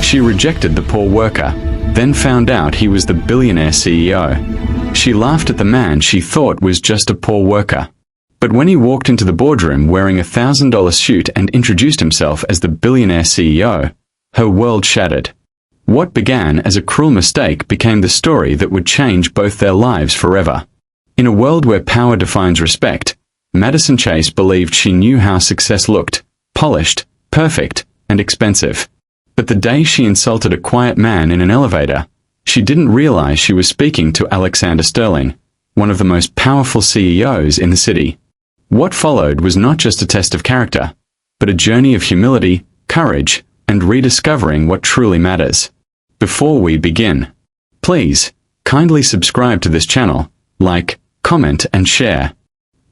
She rejected the poor worker, then found out he was the billionaire CEO. She laughed at the man she thought was just a poor worker. But when he walked into the boardroom wearing a $1,000 suit and introduced himself as the billionaire CEO, her world shattered. What began as a cruel mistake became the story that would change both their lives forever. In a world where power defines respect, Madison Chase believed she knew how success looked: polished, perfect, and expensive. But the day she insulted a quiet man in an elevator, she didn't realize she was speaking to Alexander Sterling, one of the most powerful CEOs in the city. What followed was not just a test of character, but a journey of humility, courage, and rediscovering what truly matters. Before we begin, please, kindly subscribe to this channel, like, comment, and share.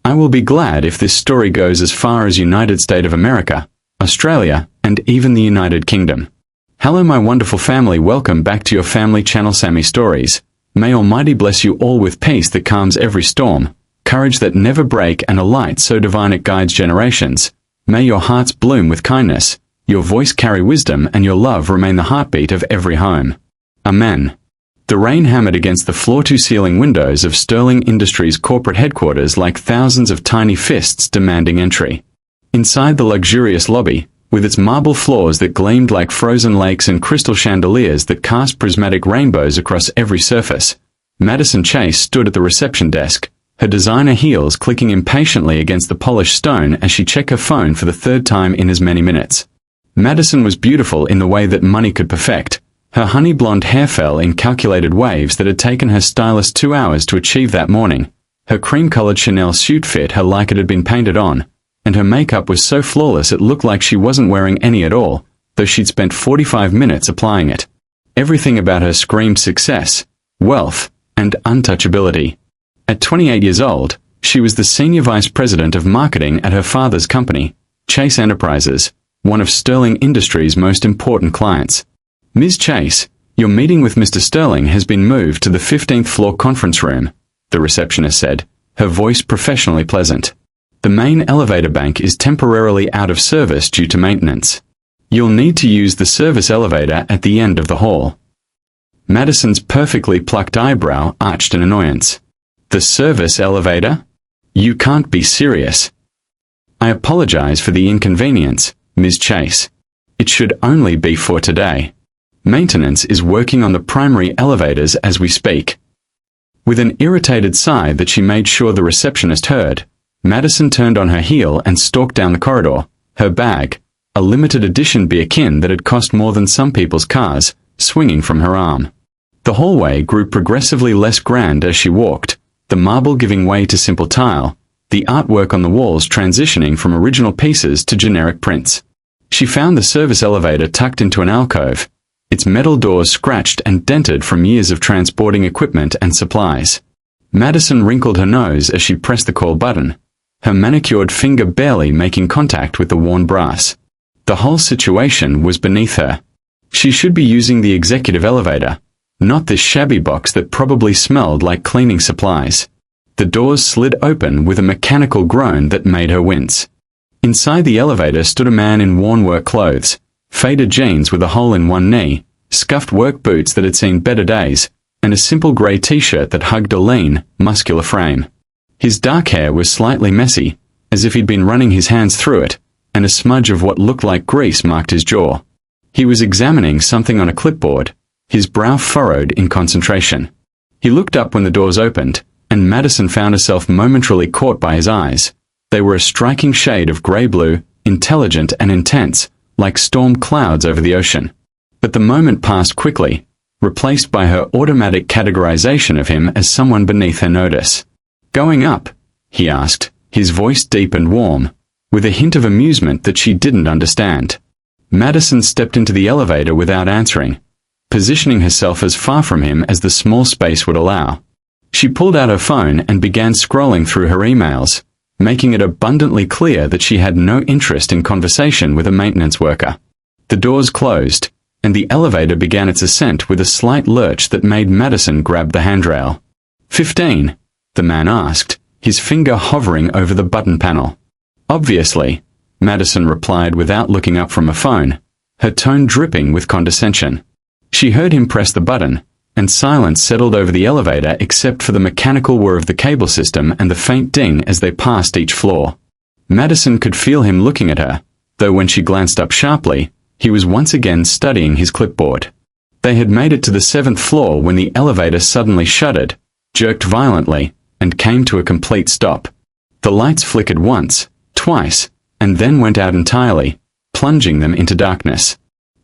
I will be glad if this story goes as far as United States of America, Australia, and even the United Kingdom. Hello my wonderful family, welcome back to your family channel Sammy Stories. May Almighty bless you all with peace that calms every storm, courage that never break, and a light so divine it guides generations. May your hearts bloom with kindness, your voice carry wisdom, and your love remain the heartbeat of every home. Amen. The rain hammered against the floor-to-ceiling windows of Sterling Industries' corporate headquarters like thousands of tiny fists demanding entry. Inside the luxurious lobby, with its marble floors that gleamed like frozen lakes and crystal chandeliers that cast prismatic rainbows across every surface, Madison Chase stood at the reception desk, her designer heels clicking impatiently against the polished stone as she checked her phone for the third time in as many minutes. Madison was beautiful in the way that money could perfect. Her honey blonde hair fell in calculated waves that had taken her stylist 2 hours to achieve that morning. Her cream-colored Chanel suit fit her like it had been painted on, and her makeup was so flawless it looked like she wasn't wearing any at all, though she'd spent 45 minutes applying it. Everything about her screamed success, wealth, and untouchability. At 28 years old, she was the senior vice president of marketing at her father's company, Chase Enterprises, one of Sterling Industries' most important clients. Ms. Chase, your meeting with Mr. Sterling has been moved to the 15th floor conference room, the receptionist said, her voice professionally pleasant. The main elevator bank is temporarily out of service due to maintenance. You'll need to use the service elevator at the end of the hall. Madison's perfectly plucked eyebrow arched in annoyance. The service elevator? You can't be serious. I apologize for the inconvenience, Ms. Chase. It should only be for today. Maintenance is working on the primary elevators as we speak. With an irritated sigh that she made sure the receptionist heard, Madison turned on her heel and stalked down the corridor, her bag, a limited edition Birkin that had cost more than some people's cars, swinging from her arm. The hallway grew progressively less grand as she walked, the marble giving way to simple tile, the artwork on the walls transitioning from original pieces to generic prints. She found the service elevator tucked into an alcove, its metal doors scratched and dented from years of transporting equipment and supplies. Madison wrinkled her nose as she pressed the call button, her manicured finger barely making contact with the worn brass. The whole situation was beneath her. She should be using the executive elevator, not this shabby box that probably smelled like cleaning supplies. The doors slid open with a mechanical groan that made her wince. Inside the elevator stood a man in worn work clothes, faded jeans with a hole in one knee, scuffed work boots that had seen better days, and a simple grey t-shirt that hugged a lean, muscular frame. His dark hair was slightly messy, as if he'd been running his hands through it, and a smudge of what looked like grease marked his jaw. He was examining something on a clipboard, his brow furrowed in concentration. He looked up when the doors opened, and Madison found herself momentarily caught by his eyes. They were a striking shade of grey-blue, intelligent and intense, like storm clouds over the ocean. But the moment passed quickly, replaced by her automatic categorization of him as someone beneath her notice. Going up? He asked, his voice deep and warm, with a hint of amusement that she didn't understand. Madison stepped into the elevator without answering, positioning herself as far from him as the small space would allow. She pulled out her phone and began scrolling through her emails, making it abundantly clear that she had no interest in conversation with a maintenance worker. The doors closed, and the elevator began its ascent with a slight lurch that made Madison grab the handrail. 15, the man asked, his finger hovering over the button panel. Obviously, Madison replied without looking up from her phone, her tone dripping with condescension. She heard him press the button, and silence settled over the elevator except for the mechanical whir of the cable system and the faint ding as they passed each floor. Madison could feel him looking at her, though when she glanced up sharply, he was once again studying his clipboard. They had made it to the 7th floor when the elevator suddenly shuddered, jerked violently, and came to a complete stop. The lights flickered once, twice, and then went out entirely, plunging them into darkness.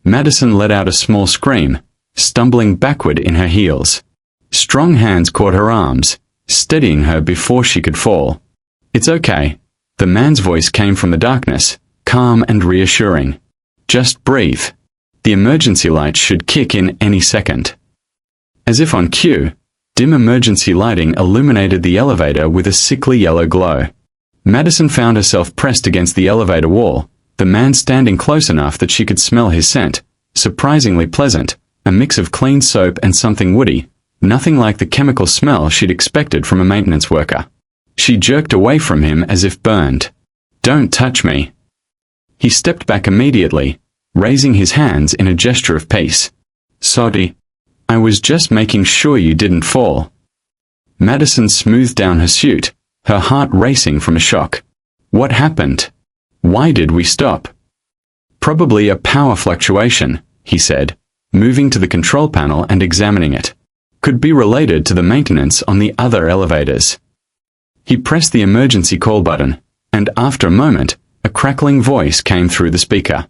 Madison let out a small scream, stumbling backward in her heels. Strong hands caught her arms, steadying her before she could fall. "It's okay." The man's voice came from the darkness, calm and reassuring. "Just breathe. The emergency lights should kick in any second." As if on cue, dim emergency lighting illuminated the elevator with a sickly yellow glow. Madison found herself pressed against the elevator wall, the man standing close enough that she could smell his scent, surprisingly pleasant, a mix of clean soap and something woody, nothing like the chemical smell she'd expected from a maintenance worker. She jerked away from him as if burned. "Don't touch me." He stepped back immediately, raising his hands in a gesture of peace. "Sorry. I was just making sure you didn't fall." Madison smoothed down her suit, her heart racing from a shock. "What happened? Why did we stop?" "Probably a power fluctuation," he said, moving to the control panel and examining it. "Could be related to the maintenance on the other elevators." He pressed the emergency call button, and after a moment, a crackling voice came through the speaker.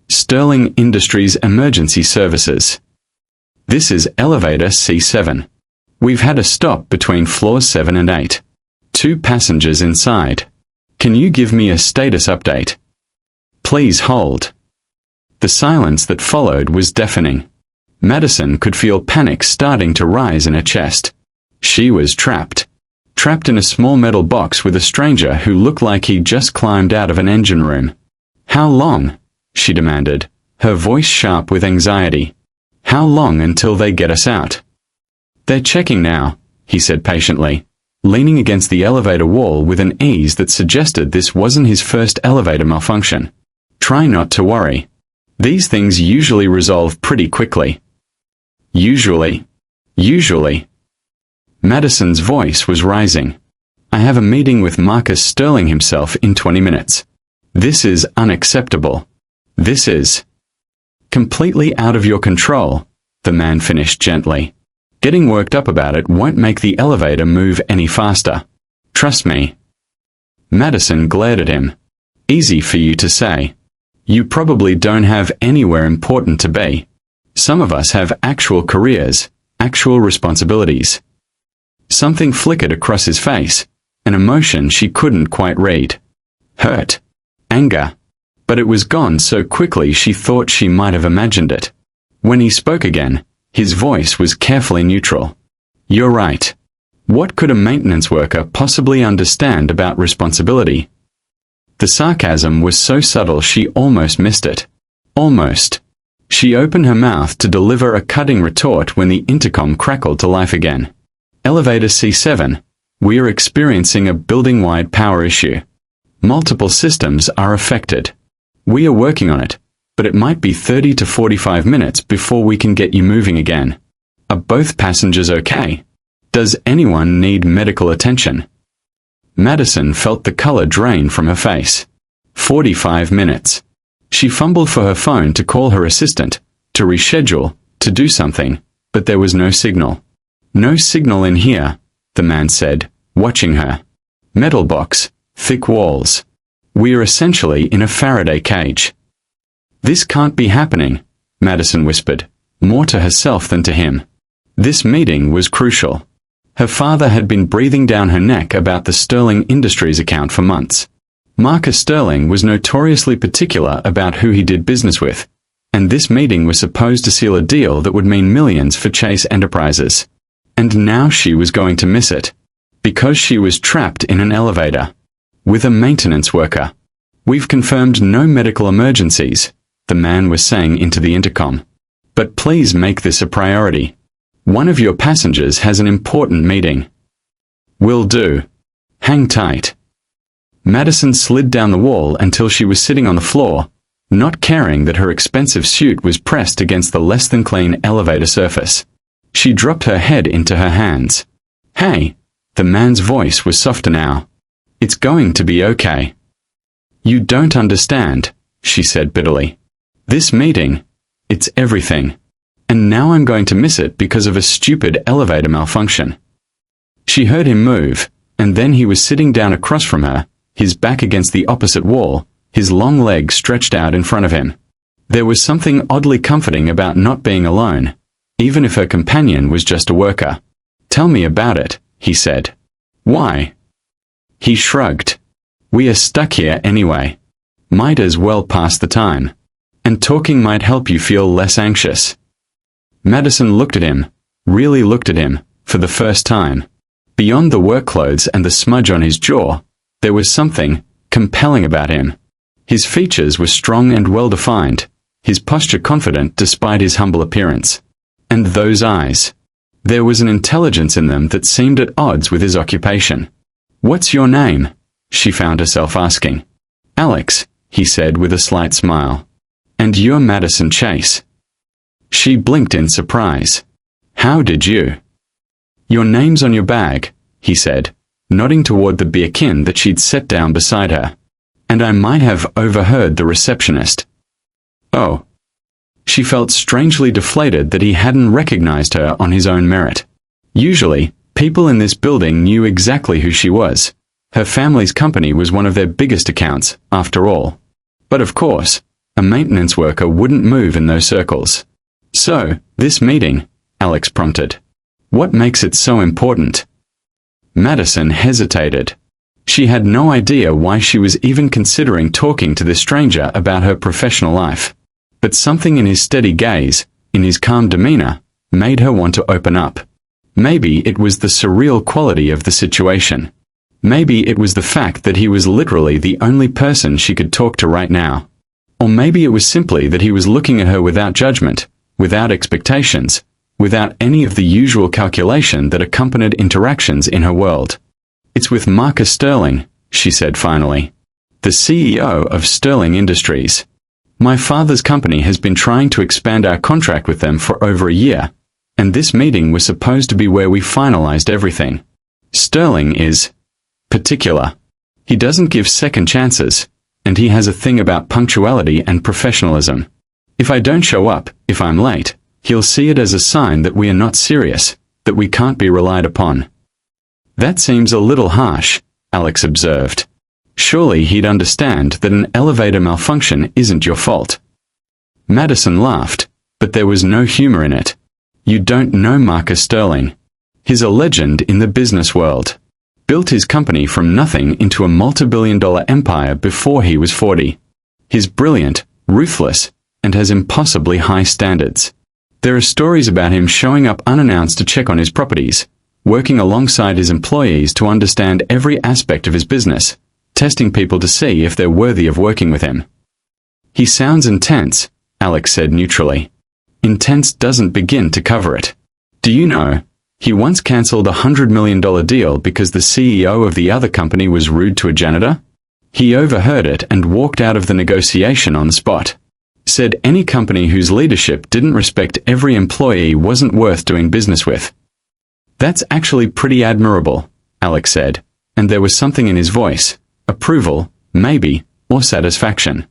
"Sterling Industries Emergency Services. This is elevator C7. We've had a stop between floors 7 and 8. 2 passengers inside. Can you give me a status update? Please hold." The silence that followed was deafening. Madison could feel panic starting to rise in her chest. She was trapped. Trapped in a small metal box with a stranger who looked like he'd just climbed out of an engine room. "How long?" she demanded, her voice sharp with anxiety. "How long until they get us out?" "They're checking now," he said patiently, leaning against the elevator wall with an ease that suggested this wasn't his first elevator malfunction. "Try not to worry. These things usually resolve pretty quickly." Usually. Madison's voice was rising. "I have a meeting with Marcus Sterling himself in 20 minutes. This is unacceptable. This is completely out of your control," the man finished gently. "Getting worked up about it won't make the elevator move any faster. Trust me." Madison glared at him. "Easy for you to say. You probably don't have anywhere important to be. Some of us have actual careers, actual responsibilities." Something flickered across his face, an emotion she couldn't quite read. Hurt. Anger. But it was gone so quickly she thought she might have imagined it. When he spoke again, his voice was carefully neutral. "You're right. What could a maintenance worker possibly understand about responsibility?" The sarcasm was so subtle she almost missed it. Almost. She opened her mouth to deliver a cutting retort when the intercom crackled to life again. "Elevator C7. We are experiencing a building-wide power issue. Multiple systems are affected. We are working on it, but it might be 30 to 45 minutes before we can get you moving again. Are both passengers okay? Does anyone need medical attention?" Madison felt the color drain from her face. 45 minutes. She fumbled for her phone to call her assistant, to reschedule, to do something, but there was no signal. "No signal in here," the man said, watching her. "Metal box, thick walls. We are essentially in a Faraday cage." "This can't be happening," Madison whispered, more to herself than to him. This meeting was crucial. Her father had been breathing down her neck about the Sterling Industries account for months. Marcus Sterling was notoriously particular about who he did business with, and this meeting was supposed to seal a deal that would mean millions for Chase Enterprises. And now she was going to miss it. Because she was trapped in an elevator. With a maintenance worker. "We've confirmed no medical emergencies," the man was saying into the intercom. "But please make this a priority. One of your passengers has an important meeting." "Will do. Hang tight." Madison slid down the wall until she was sitting on the floor, not caring that her expensive suit was pressed against the less-than-clean elevator surface. She dropped her head into her hands. "Hey," the man's voice was softer now. "It's going to be okay." "You don't understand," she said bitterly. "This meeting, it's everything. And now I'm going to miss it because of a stupid elevator malfunction." She heard him move, and then he was sitting down across from her, his back against the opposite wall, his long legs stretched out in front of him. There was something oddly comforting about not being alone, even if her companion was just a worker. "Tell me about it," he said. "Why?" He shrugged. "We are stuck here anyway. Might as well pass the time. And talking might help you feel less anxious." Madison looked at him, really looked at him, for the first time. Beyond the work clothes and the smudge on his jaw, there was something compelling about him. His features were strong and well-defined, his posture confident despite his humble appearance. And those eyes. There was an intelligence in them that seemed at odds with his occupation. "What's your name?" she found herself asking. "Alex," he said with a slight smile. "And you're Madison Chase." She blinked in surprise. "How did you?" "Your name's on your bag," he said, nodding toward the beer can that she'd set down beside her. "And I might have overheard the receptionist." "Oh." She felt strangely deflated that he hadn't recognized her on his own merit. Usually, people in this building knew exactly who she was. Her family's company was one of their biggest accounts, after all. But of course, a maintenance worker wouldn't move in those circles. "So, this meeting," Alex prompted. "What makes it so important?" Madison hesitated. She had no idea why she was even considering talking to this stranger about her professional life. But something in his steady gaze, in his calm demeanor, made her want to open up. Maybe it was the surreal quality of the situation. Maybe it was the fact that he was literally the only person she could talk to right now. Or maybe it was simply that he was looking at her without judgment, without expectations, without any of the usual calculation that accompanied interactions in her world. "It's with Marcus Sterling," she said finally. "The CEO of Sterling Industries. My father's company has been trying to expand our contract with them for over a year, and this meeting was supposed to be where we finalized everything. Sterling is particular. He doesn't give second chances, and he has a thing about punctuality and professionalism. If I don't show up, if I'm late, he'll see it as a sign that we are not serious, that we can't be relied upon." "That seems a little harsh," Alex observed. "Surely he'd understand that an elevator malfunction isn't your fault." Madison laughed, but there was no humor in it. "You don't know Marcus Sterling. He's a legend in the business world. Built his company from nothing into a multi-billion-dollar empire before he was 40. He's brilliant, ruthless, and has impossibly high standards. There are stories about him showing up unannounced to check on his properties, working alongside his employees to understand every aspect of his business, testing people to see if they're worthy of working with him." "He sounds intense," Alex said neutrally. "Intense doesn't begin to cover it. Do you know, he once cancelled a $100 million deal because the CEO of the other company was rude to a janitor? He overheard it and walked out of the negotiation on the spot. Said any company whose leadership didn't respect every employee wasn't worth doing business with." "That's actually pretty admirable," Alex said, and there was something in his voice, approval, maybe, or satisfaction.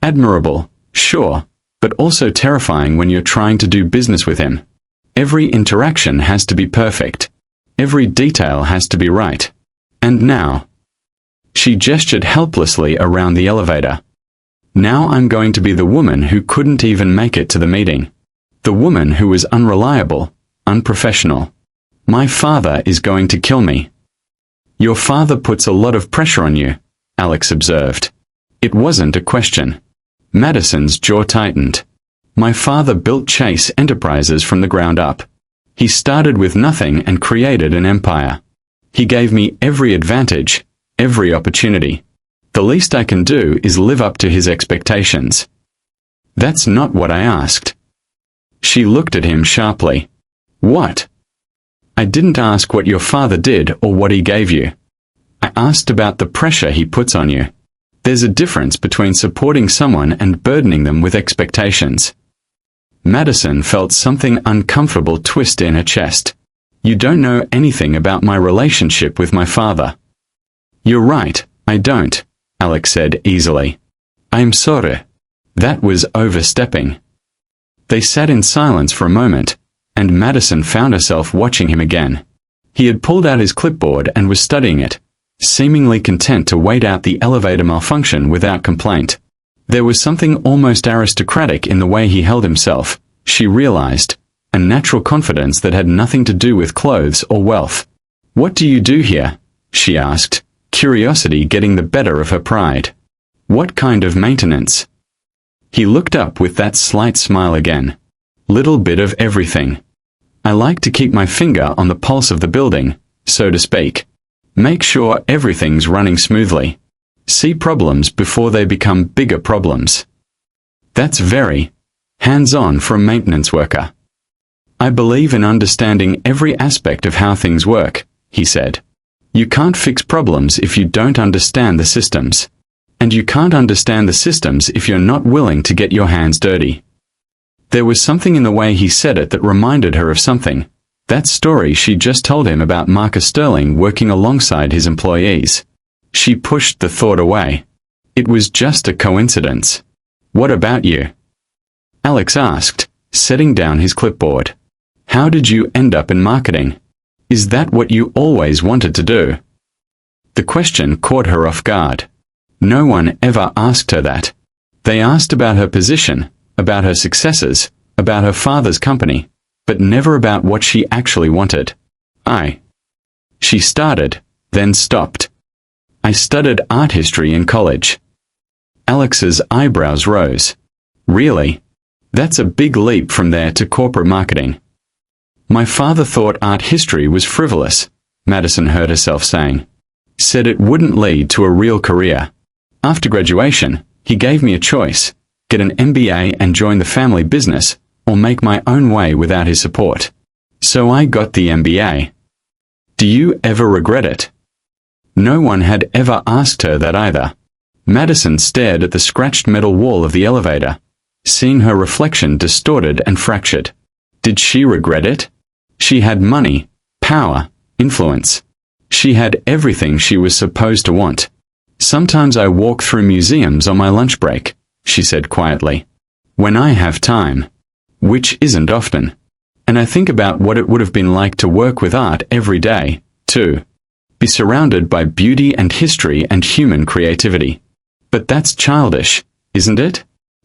"Admirable, sure, but also terrifying when you're trying to do business with him. Every interaction has to be perfect. Every detail has to be right. And now..." She gestured helplessly around the elevator. "Now I'm going to be the woman who couldn't even make it to the meeting. The woman who was unreliable, unprofessional. My father is going to kill me." "Your father puts a lot of pressure on you," Alex observed. It wasn't a question. Madison's jaw tightened. "My father built Chase Enterprises from the ground up. He started with nothing and created an empire. He gave me every advantage, every opportunity. The least I can do is live up to his expectations." "That's not what I asked." She looked at him sharply. "What?" "I didn't ask what your father did or what he gave you. I asked about the pressure he puts on you. There's a difference between supporting someone and burdening them with expectations. Madison felt something uncomfortable twist in her chest. You don't know anything about my relationship with my father. You're right, I don't, Alex said easily. I'm sorry. That was overstepping. They sat in silence for a moment, and Madison found herself watching him again. He had pulled out his clipboard and was studying it, seemingly content to wait out the elevator malfunction without complaint. There was something almost aristocratic in the way he held himself, she realized, a natural confidence that had nothing to do with clothes or wealth. What do you do here? She asked, curiosity getting the better of her pride. What kind of maintenance? He looked up with that slight smile again. Little bit of everything. I like to keep my finger on the pulse of the building, so to speak. Make sure everything's running smoothly. See problems before they become bigger problems. That's very hands-on for a maintenance worker. I believe in understanding every aspect of how things work, he said. You can't fix problems if you don't understand the systems. And you can't understand the systems if you're not willing to get your hands dirty. There was something in the way he said it that reminded her of something. That story she just told him about Marcus Sterling working alongside his employees. She pushed the thought away. It was just a coincidence. What about you? Alex asked, setting down his clipboard. How did you end up in marketing? Is that what you always wanted to do? The question caught her off guard. No one ever asked her that. They asked about her position, about her successes, about her father's company, but never about what she actually wanted. She started, then stopped. I studied art history in college. Alex's eyebrows rose. Really? That's a big leap from there to corporate marketing. My father thought art history was frivolous, Madison heard herself saying. Said it wouldn't lead to a real career. After graduation, he gave me a choice, get an MBA and join the family business, or make my own way without his support. So I got the MBA. Do you ever regret it? No one had ever asked her that either. Madison stared at the scratched metal wall of the elevator, seeing her reflection distorted and fractured. Did she regret it? She had money, power, influence. She had everything she was supposed to want. Sometimes I walk through museums on my lunch break, she said quietly. When I have time. Which isn't often. And I think about what it would have been like to work with art every day, too. Be surrounded by beauty and history and human creativity. But that's childish, isn't it?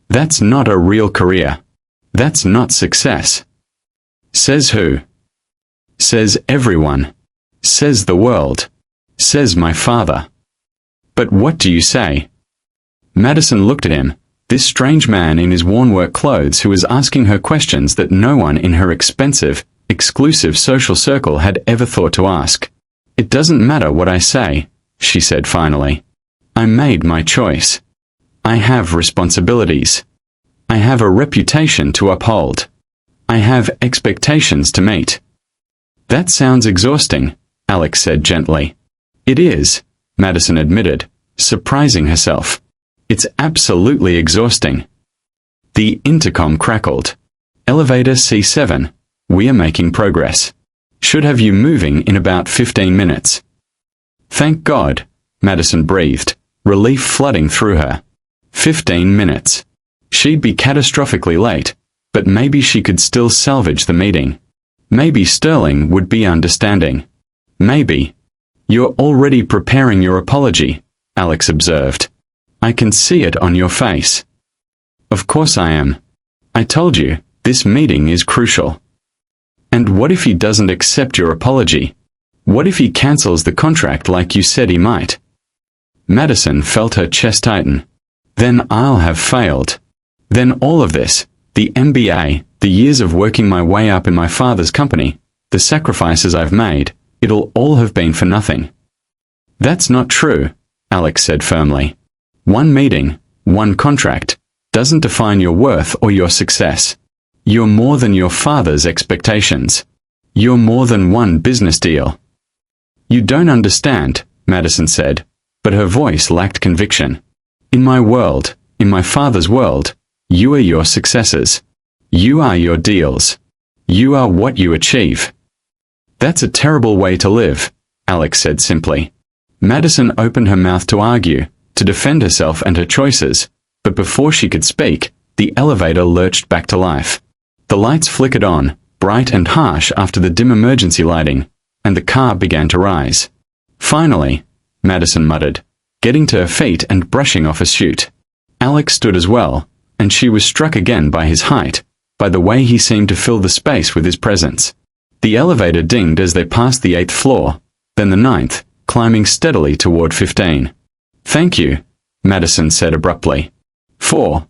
That's not a real career. That's not success. Says who? Says everyone. Says the world. Says my father. But what do you say? Madison looked at him, this strange man in his worn work clothes who was asking her questions that no one in her expensive, exclusive social circle had ever thought to ask. It doesn't matter what I say, she said finally. I made my choice. I have responsibilities. I have a reputation to uphold. I have expectations to meet. That sounds exhausting, Alex said gently. It is, Madison admitted, surprising herself. It's absolutely exhausting. The intercom crackled. Elevator C7. We are making progress. Should have you moving in about 15 minutes. Thank God, Madison breathed, relief flooding through her. 15 minutes. She'd be catastrophically late, but maybe she could still salvage the meeting. Maybe Sterling would be understanding. Maybe. You're already preparing your apology, Alex observed. I can see it on your face. Of course I am. I told you, this meeting is crucial. And what if he doesn't accept your apology? What if he cancels the contract like you said he might? Madison felt her chest tighten. Then I'll have failed. Then all of this, the MBA, the years of working my way up in my father's company, the sacrifices I've made, it'll all have been for nothing. That's not true, Alex said firmly. One meeting, one contract, doesn't define your worth or your success. You're more than your father's expectations. You're more than one business deal. You don't understand, Madison said, but her voice lacked conviction. In my world, in my father's world, you are your successes. You are your deals. You are what you achieve. That's a terrible way to live, Alex said simply. Madison opened her mouth to argue, to defend herself and her choices, but before she could speak, the elevator lurched back to life. The lights flickered on, bright and harsh after the dim emergency lighting, and the car began to rise. Finally, Madison muttered, getting to her feet and brushing off a suit. Alex stood as well, and she was struck again by his height, by the way he seemed to fill the space with his presence. The elevator dinged as they passed the 8th floor, then the 9th, climbing steadily toward 15. Thank you, Madison said abruptly. For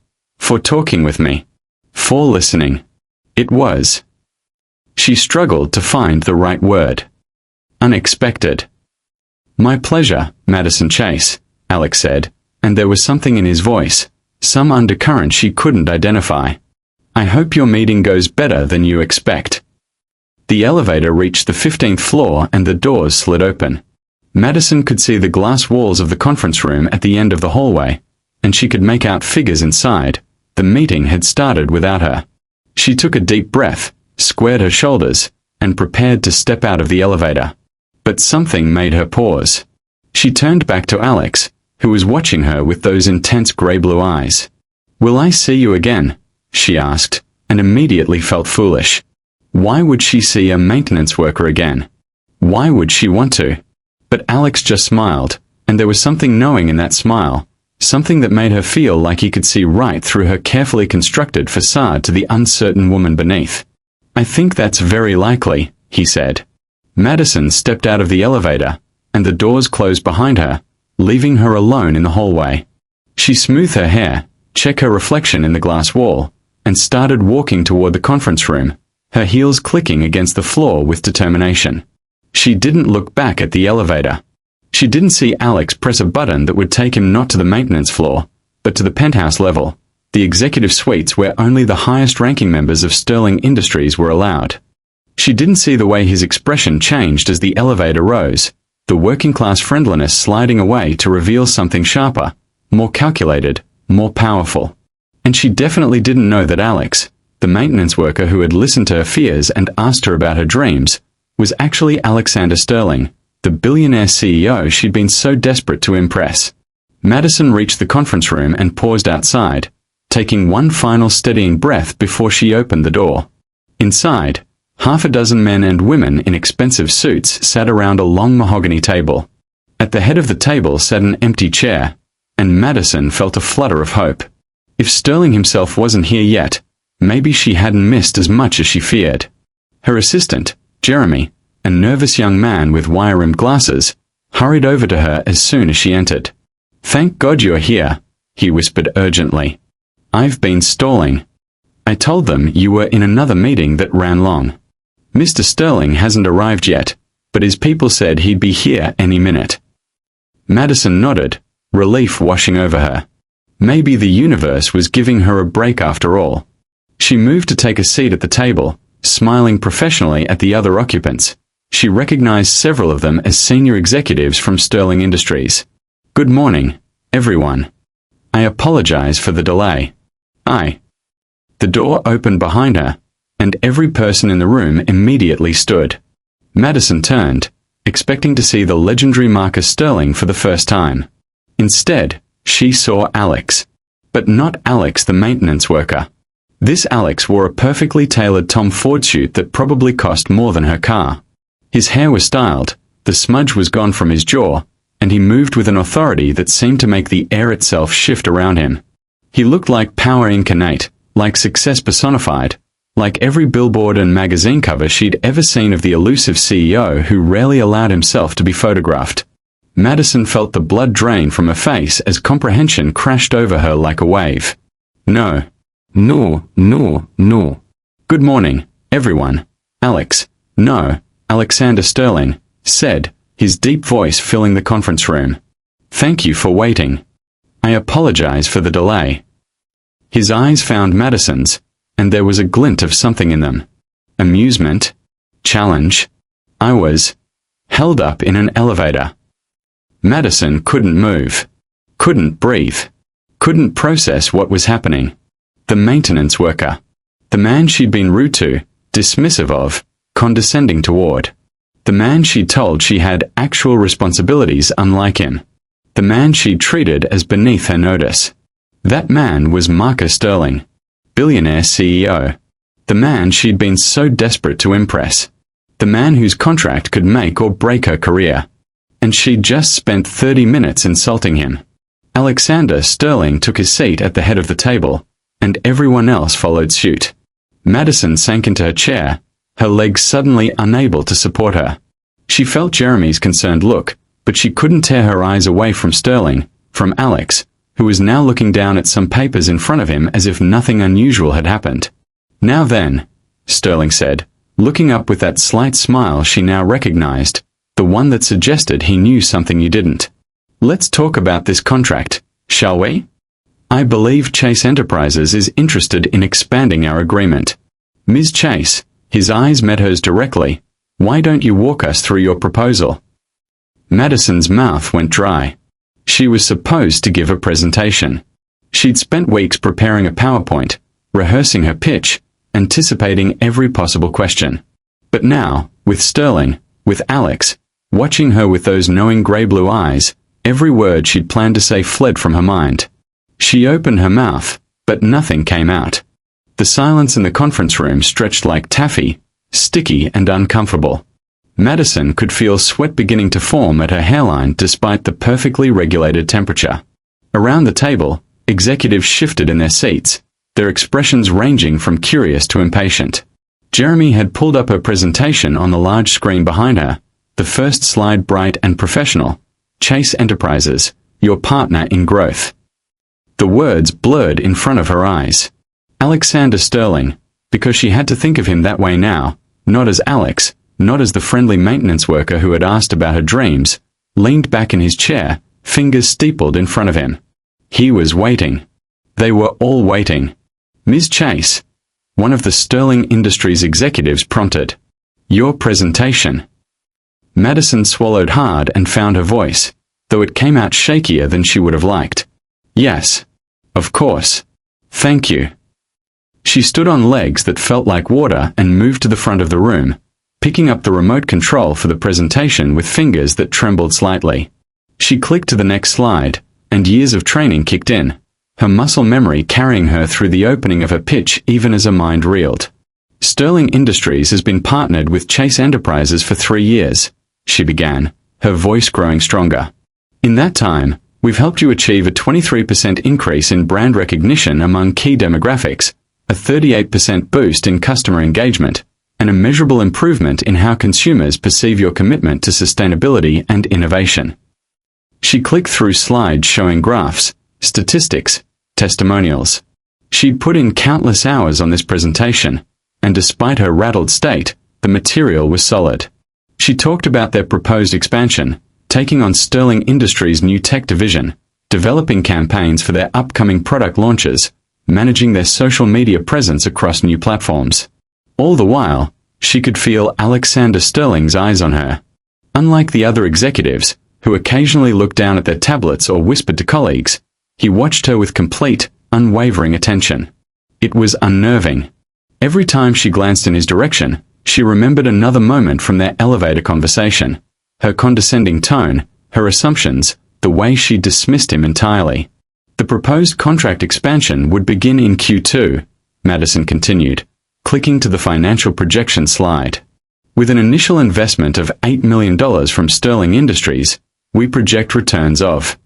talking with me. For listening. It was. She struggled to find the right word. Unexpected. My pleasure, Madison Chase, Alex said, and there was something in his voice, some undercurrent she couldn't identify. I hope your meeting goes better than you expect. The elevator reached the 15th floor and the doors slid open. Madison could see the glass walls of the conference room at the end of the hallway, and she could make out figures inside. The meeting had started without her. She took a deep breath, squared her shoulders, and prepared to step out of the elevator. But something made her pause. She turned back to Alex, who was watching her with those intense grey-blue eyes. Will I see you again? She asked, and immediately felt foolish. Why would she see a maintenance worker again? Why would she want to? But Alex just smiled, and there was something knowing in that smile, something that made her feel like he could see right through her carefully constructed facade to the uncertain woman beneath. I think that's very likely, he said. Madison stepped out of the elevator, and the doors closed behind her, leaving her alone in the hallway. She smoothed her hair, checked her reflection in the glass wall, and started walking toward the conference room, her heels clicking against the floor with determination. She didn't look back at the elevator. She didn't see Alex press a button that would take him not to the maintenance floor, but to the penthouse level, the executive suites where only the highest-ranking members of Sterling Industries were allowed. She didn't see the way his expression changed as the elevator rose, the working-class friendliness sliding away to reveal something sharper, more calculated, more powerful. And she definitely didn't know that Alex, the maintenance worker who had listened to her fears and asked her about her dreams, was actually Alexander Sterling, the billionaire CEO she'd been so desperate to impress. Madison reached the conference room and paused outside, taking one final steadying breath before she opened the door. Inside, half a dozen men and women in expensive suits sat around a long mahogany table. At the head of the table sat an empty chair, and Madison felt a flutter of hope. If Sterling himself wasn't here yet, maybe she hadn't missed as much as she feared. Her assistant, Jeremy, a nervous young man with wire-rimmed glasses, hurried over to her as soon as she entered. Thank God you're here, he whispered urgently. I've been stalling. I told them you were in another meeting that ran long. Mr. Sterling hasn't arrived yet, but his people said he'd be here any minute. Madison nodded, relief washing over her. Maybe the universe was giving her a break after all. She moved to take a seat at the table, smiling professionally at the other occupants. She recognized several of them as senior executives from Sterling Industries. Good morning, everyone. I apologize for the delay. The door opened behind her, and every person in the room immediately stood. Madison turned, expecting to see the legendary Marcus Sterling for the first time. Instead, she saw Alex. But not Alex the maintenance worker. This Alex wore a perfectly tailored Tom Ford suit that probably cost more than her car. His hair was styled, the smudge was gone from his jaw, and he moved with an authority that seemed to make the air itself shift around him. He looked like power incarnate, like success personified, like every billboard and magazine cover she'd ever seen of the elusive CEO who rarely allowed himself to be photographed. Madison felt the blood drain from her face as comprehension crashed over her like a wave. No. Good morning, everyone. Alex. No, Alexander Sterling, said, his deep voice filling the conference room. Thank you for waiting. I apologize for the delay. His eyes found Madison's, and there was a glint of something in them. Amusement. Challenge. I was held up in an elevator. Madison couldn't move. Couldn't breathe. couldn't process what was happening. The maintenance worker. The man she'd been rude to, dismissive of, condescending toward. The man she'd told she had actual responsibilities unlike him. The man she'd treated as beneath her notice. That man was Marcus Sterling, Billionaire CEO. The man she'd been so desperate to impress. The man whose contract could make or break her career. And she'd just spent 30 minutes insulting him. Alexander Sterling took his seat at the head of the table, and everyone else followed suit. Madison sank into her chair, her legs suddenly unable to support her. She felt Jeremy's concerned look, but she couldn't tear her eyes away from Sterling, from Alex, who was now looking down at some papers in front of him as if nothing unusual had happened. "Now then," Sterling said, looking up with that slight smile she now recognized, the one that suggested he knew something you didn't. "Let's talk about this contract, shall we? I believe Chase Enterprises is interested in expanding our agreement. Ms. Chase," his eyes met hers directly, "why don't you walk us through your proposal?" Madison's mouth went dry. She was supposed to give a presentation. She'd spent weeks preparing a PowerPoint, rehearsing her pitch, anticipating every possible question. But now, with Sterling, with Alex, watching her with those knowing grey-blue eyes, every word she'd planned to say fled from her mind. She opened her mouth, but nothing came out. The silence in the conference room stretched like taffy, sticky and uncomfortable. Madison could feel sweat beginning to form at her hairline despite the perfectly regulated temperature. Around the table, executives shifted in their seats, their expressions ranging from curious to impatient. Jeremy had pulled up her presentation on the large screen behind her, the first slide bright and professional. "Chase Enterprises, your partner in growth." The words blurred in front of her eyes. Alexander Sterling, because she had to think of him that way now, not as Alex, not as the friendly maintenance worker who had asked about her dreams, leaned back in his chair, fingers steepled in front of him. He was waiting. They were all waiting. "Ms. Chase," one of the Sterling Industries executives prompted. "Your presentation." Madison swallowed hard and found her voice, though it came out shakier than she would have liked. "Yes. Of course. Thank you." She stood on legs that felt like water and moved to the front of the room, picking up the remote control for the presentation with fingers that trembled slightly. She clicked to the next slide, and years of training kicked in, her muscle memory carrying her through the opening of her pitch even as her mind reeled. "Sterling Industries has been partnered with Chase Enterprises for 3 years, she began, her voice growing stronger. "In that time, we've helped you achieve a 23% increase in brand recognition among key demographics, a 38% boost in customer engagement, and a measurable improvement in how consumers perceive your commitment to sustainability and innovation." She clicked through slides showing graphs, statistics, testimonials. She'd put in countless hours on this presentation, and despite her rattled state, the material was solid. She talked about their proposed expansion, taking on Sterling Industries' new tech division, developing campaigns for their upcoming product launches, managing their social media presence across new platforms. All the while, she could feel Alexander Sterling's eyes on her. Unlike the other executives, who occasionally looked down at their tablets or whispered to colleagues, he watched her with complete, unwavering attention. It was unnerving. Every time she glanced in his direction, she remembered another moment from their elevator conversation. Her condescending tone, her assumptions, the way she dismissed him entirely. "The proposed contract expansion would begin in Q2, Madison continued, clicking to the financial projection slide. "With an initial investment of $8 million from Sterling Industries, we project returns of..."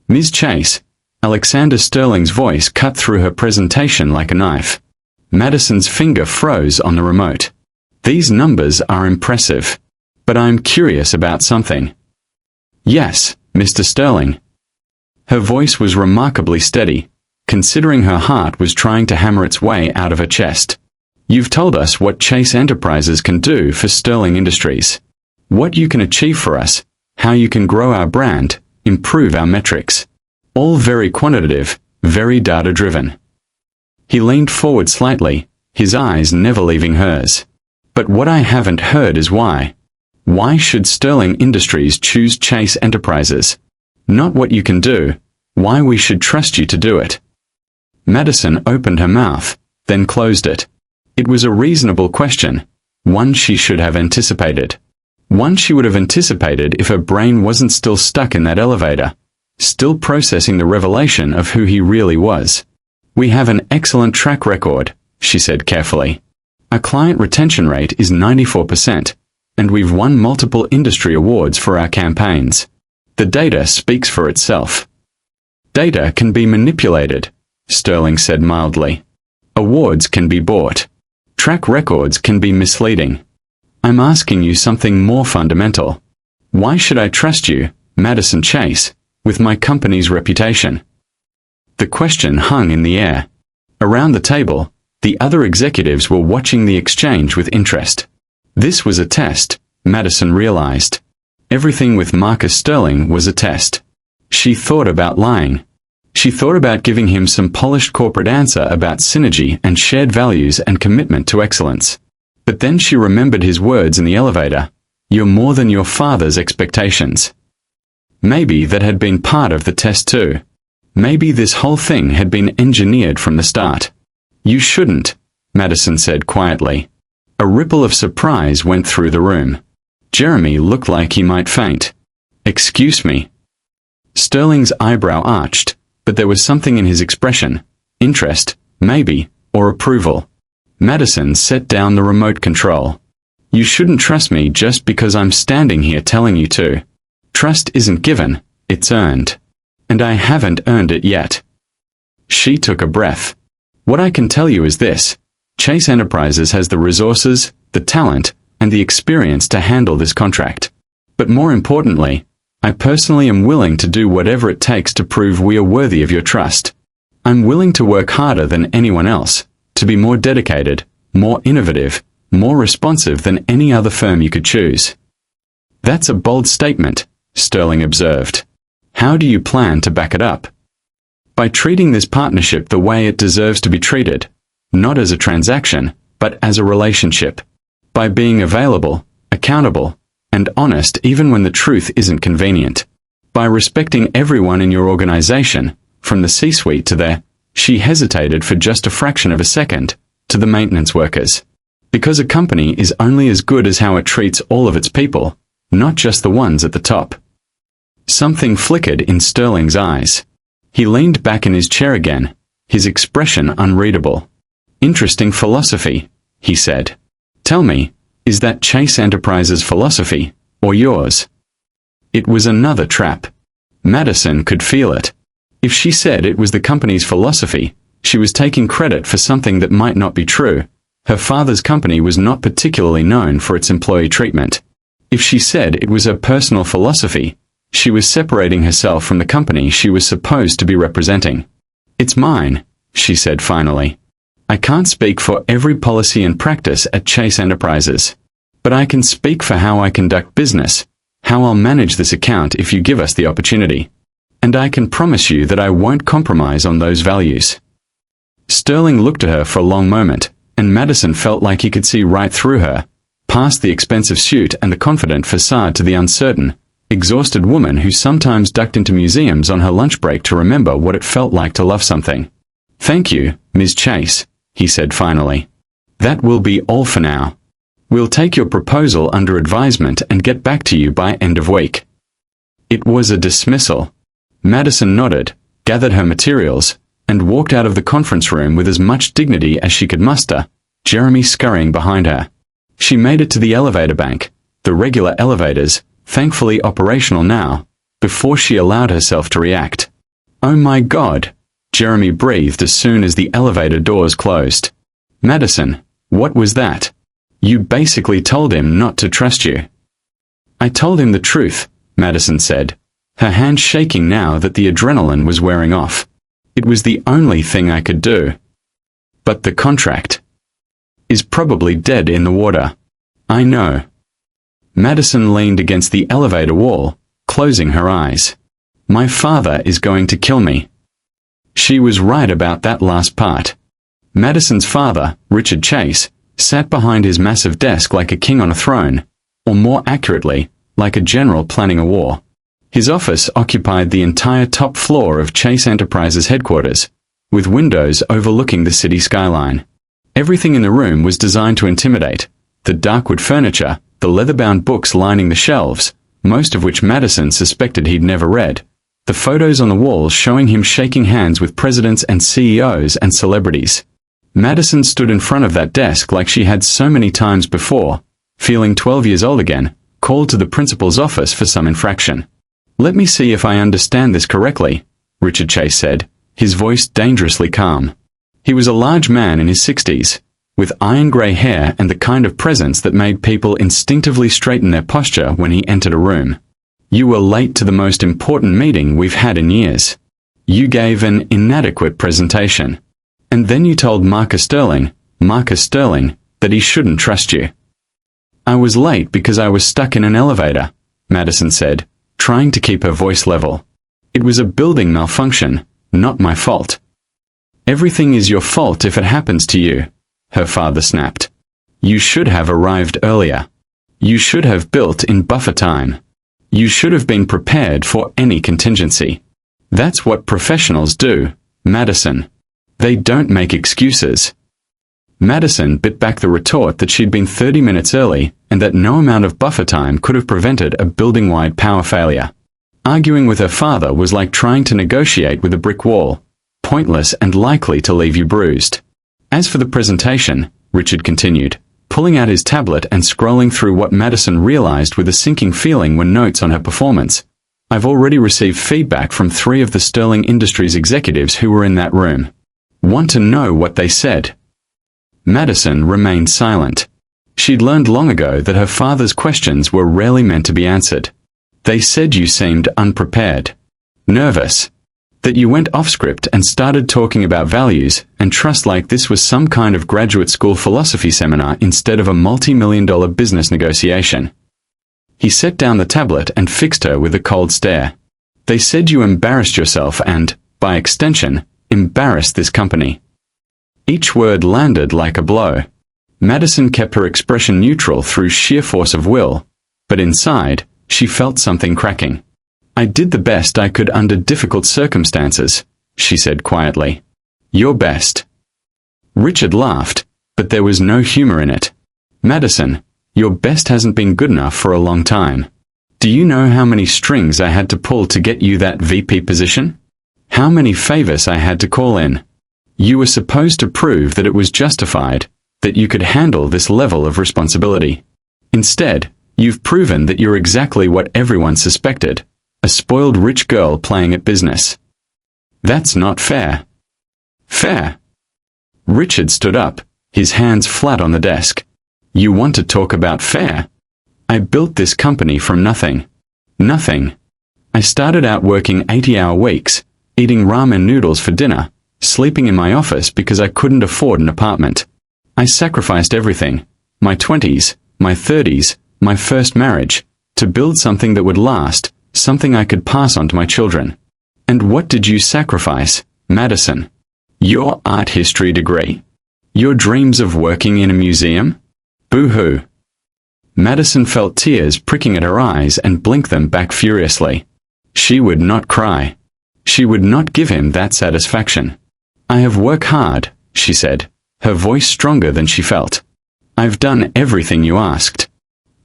"Ms. Chase," Alexander Sterling's voice cut through her presentation like a knife. Madison's finger froze on the remote. "These numbers are impressive. But I'm curious about something." "Yes, Mr. Sterling." Her voice was remarkably steady, considering her heart was trying to hammer its way out of her chest. "You've told us what Chase Enterprises can do for Sterling Industries. What you can achieve for us, how you can grow our brand, improve our metrics. All very quantitative, very data-driven." He leaned forward slightly, his eyes never leaving hers. "But what I haven't heard is why. Why should Sterling Industries choose Chase Enterprises? Not what you can do, Why we should trust you to do it. Madison opened her mouth, then closed it. It was a reasonable question, one she should have anticipated. One she would have anticipated if her brain wasn't still stuck in that elevator, still processing the revelation of who he really was. We have an excellent track record, she said carefully. Our client retention rate is 94%, and we've won multiple industry awards for our campaigns. The data speaks for itself. Data can be manipulated, Sterling said mildly. Awards can be bought. Track records can be misleading. I'm asking you something more fundamental. Why should I trust you, Madison Chase, with my company's reputation? The question hung in the air. Around the table, the other executives were watching the exchange with interest. This was a test, Madison realized. Everything with Marcus Sterling was a test. She thought about lying. She thought about giving him some polished corporate answer about synergy and shared values and commitment to excellence. But then she remembered his words in the elevator. You're more than your father's expectations. Maybe that had been part of the test too. Maybe this whole thing had been engineered from the start. You shouldn't, Madison said quietly. A ripple of surprise went through the room. Jeremy looked like he might faint. Excuse me. Sterling's eyebrow arched, but there was something in his expression. Interest, maybe, or approval. Madison set down the remote control. You shouldn't trust me just because I'm standing here telling you to. Trust isn't given, it's earned. And I haven't earned it yet. She took a breath. What I can tell you is this. Chase Enterprises has the resources, the talent, and the experience to handle this contract. But more importantly, I personally am willing to do whatever it takes to prove we are worthy of your trust. I'm willing to work harder than anyone else, to be more dedicated, more innovative, more responsive than any other firm you could choose. That's a bold statement, Sterling observed. How do you plan to back it up? By treating this partnership the way it deserves to be treated, not as a transaction, but as a relationship. By being available, accountable, and honest even when the truth isn't convenient. By respecting everyone in your organization, from the C-suite to the, she hesitated for just a fraction of a second, to the maintenance workers. Because a company is only as good as how it treats all of its people, not just the ones at the top. Something flickered in Sterling's eyes. He leaned back in his chair again, his expression unreadable. Interesting philosophy, he said. Tell me, is that Chase Enterprises' philosophy, or yours? It was another trap. Madison could feel it. If she said it was the company's philosophy, she was taking credit for something that might not be true. Her father's company was not particularly known for its employee treatment. If she said it was her personal philosophy, she was separating herself from the company she was supposed to be representing. It's mine, she said finally. I can't speak for every policy and practice at Chase Enterprises. But I can speak for how I conduct business, how I'll manage this account if you give us the opportunity. And I can promise you that I won't compromise on those values. Sterling looked at her for a long moment, and Madison felt like he could see right through her, past the expensive suit and the confident facade to the uncertain, exhausted woman who sometimes ducked into museums on her lunch break to remember what it felt like to love something. Thank you, Ms. Chase, he said finally. That will be all for now. We'll take your proposal under advisement and get back to you by end of week. It was a dismissal. Madison nodded, gathered her materials, and walked out of the conference room with as much dignity as she could muster, Jeremy scurrying behind her. She made it to the elevator bank, the regular elevators, thankfully operational now, before she allowed herself to react. Oh my God, Jeremy breathed as soon as the elevator doors closed. Madison, what was that? You basically told him not to trust you. I told him the truth, Madison said, her hand shaking now that the adrenaline was wearing off. It was the only thing I could do. But the contract is probably dead in the water. I know. Madison leaned against the elevator wall, closing her eyes. My father is going to kill me. She was right about that last part. Madison's father, Richard Chase, sat behind his massive desk like a king on a throne, or more accurately, like a general planning a war. His office occupied the entire top floor of Chase Enterprises headquarters, with windows overlooking the city skyline. Everything in the room was designed to intimidate. The dark wood furniture, the leather-bound books lining the shelves, most of which Madison suspected he'd never read, the photos on the walls showing him shaking hands with presidents and CEOs and celebrities. Madison stood in front of that desk like she had so many times before, feeling 12 years old again, called to the principal's office for some infraction. "Let me see if I understand this correctly," Richard Chase said, his voice dangerously calm. He was a large man in his 60s, with iron-grey hair and the kind of presence that made people instinctively straighten their posture when he entered a room. "You were late to the most important meeting we've had in years. You gave an inadequate presentation. And then you told Marcus Sterling, that he shouldn't trust you." "I was late because I was stuck in an elevator," Madison said, trying to keep her voice level. "It was a building malfunction, not my fault." "Everything is your fault if it happens to you," her father snapped. "You should have arrived earlier. You should have built in buffer time. You should have been prepared for any contingency. That's what professionals do, Madison. They don't make excuses." Madison bit back the retort that she'd been 30 minutes early and that no amount of buffer time could have prevented a building-wide power failure. Arguing with her father was like trying to negotiate with a brick wall, pointless and likely to leave you bruised. "As for the presentation," Richard continued, pulling out his tablet and scrolling through what Madison realized with a sinking feeling were notes on her performance, "I've already received feedback from 3 of the Sterling Industries executives who were in that room. Want to know what they said?" Madison remained silent. She'd learned long ago that her father's questions were rarely meant to be answered. "They said you seemed unprepared. Nervous. That you went off script and started talking about values and trust like this was some kind of graduate school philosophy seminar instead of a multi-million-dollar business negotiation." He set down the tablet and fixed her with a cold stare. "They said you embarrassed yourself and, by extension, embarrassed this company." Each word landed like a blow. Madison kept her expression neutral through sheer force of will, but inside, she felt something cracking. "I did the best I could under difficult circumstances," she said quietly. "Your best." Richard laughed, but there was no humor in it. "Madison, your best hasn't been good enough for a long time. Do you know how many strings I had to pull to get you that VP position? How many favors I had to call in? You were supposed to prove that it was justified, that you could handle this level of responsibility. Instead, you've proven that you're exactly what everyone suspected, a spoiled rich girl playing at business. That's not fair." "Fair?" Richard stood up, his hands flat on the desk. "You want to talk about fair? I built this company from nothing. Nothing. I started out working 80-hour weeks, eating ramen noodles for dinner, sleeping in my office because I couldn't afford an apartment. I sacrificed everything, my 20s, my 30s, my first marriage, to build something that would last, something I could pass on to my children. And what did you sacrifice, Madison? Your art history degree? Your dreams of working in a museum? Boo-hoo." Madison felt tears pricking at her eyes and blinked them back furiously. She would not cry. She would not give him that satisfaction. "I have worked hard," she said, her voice stronger than she felt. "I've done everything you asked.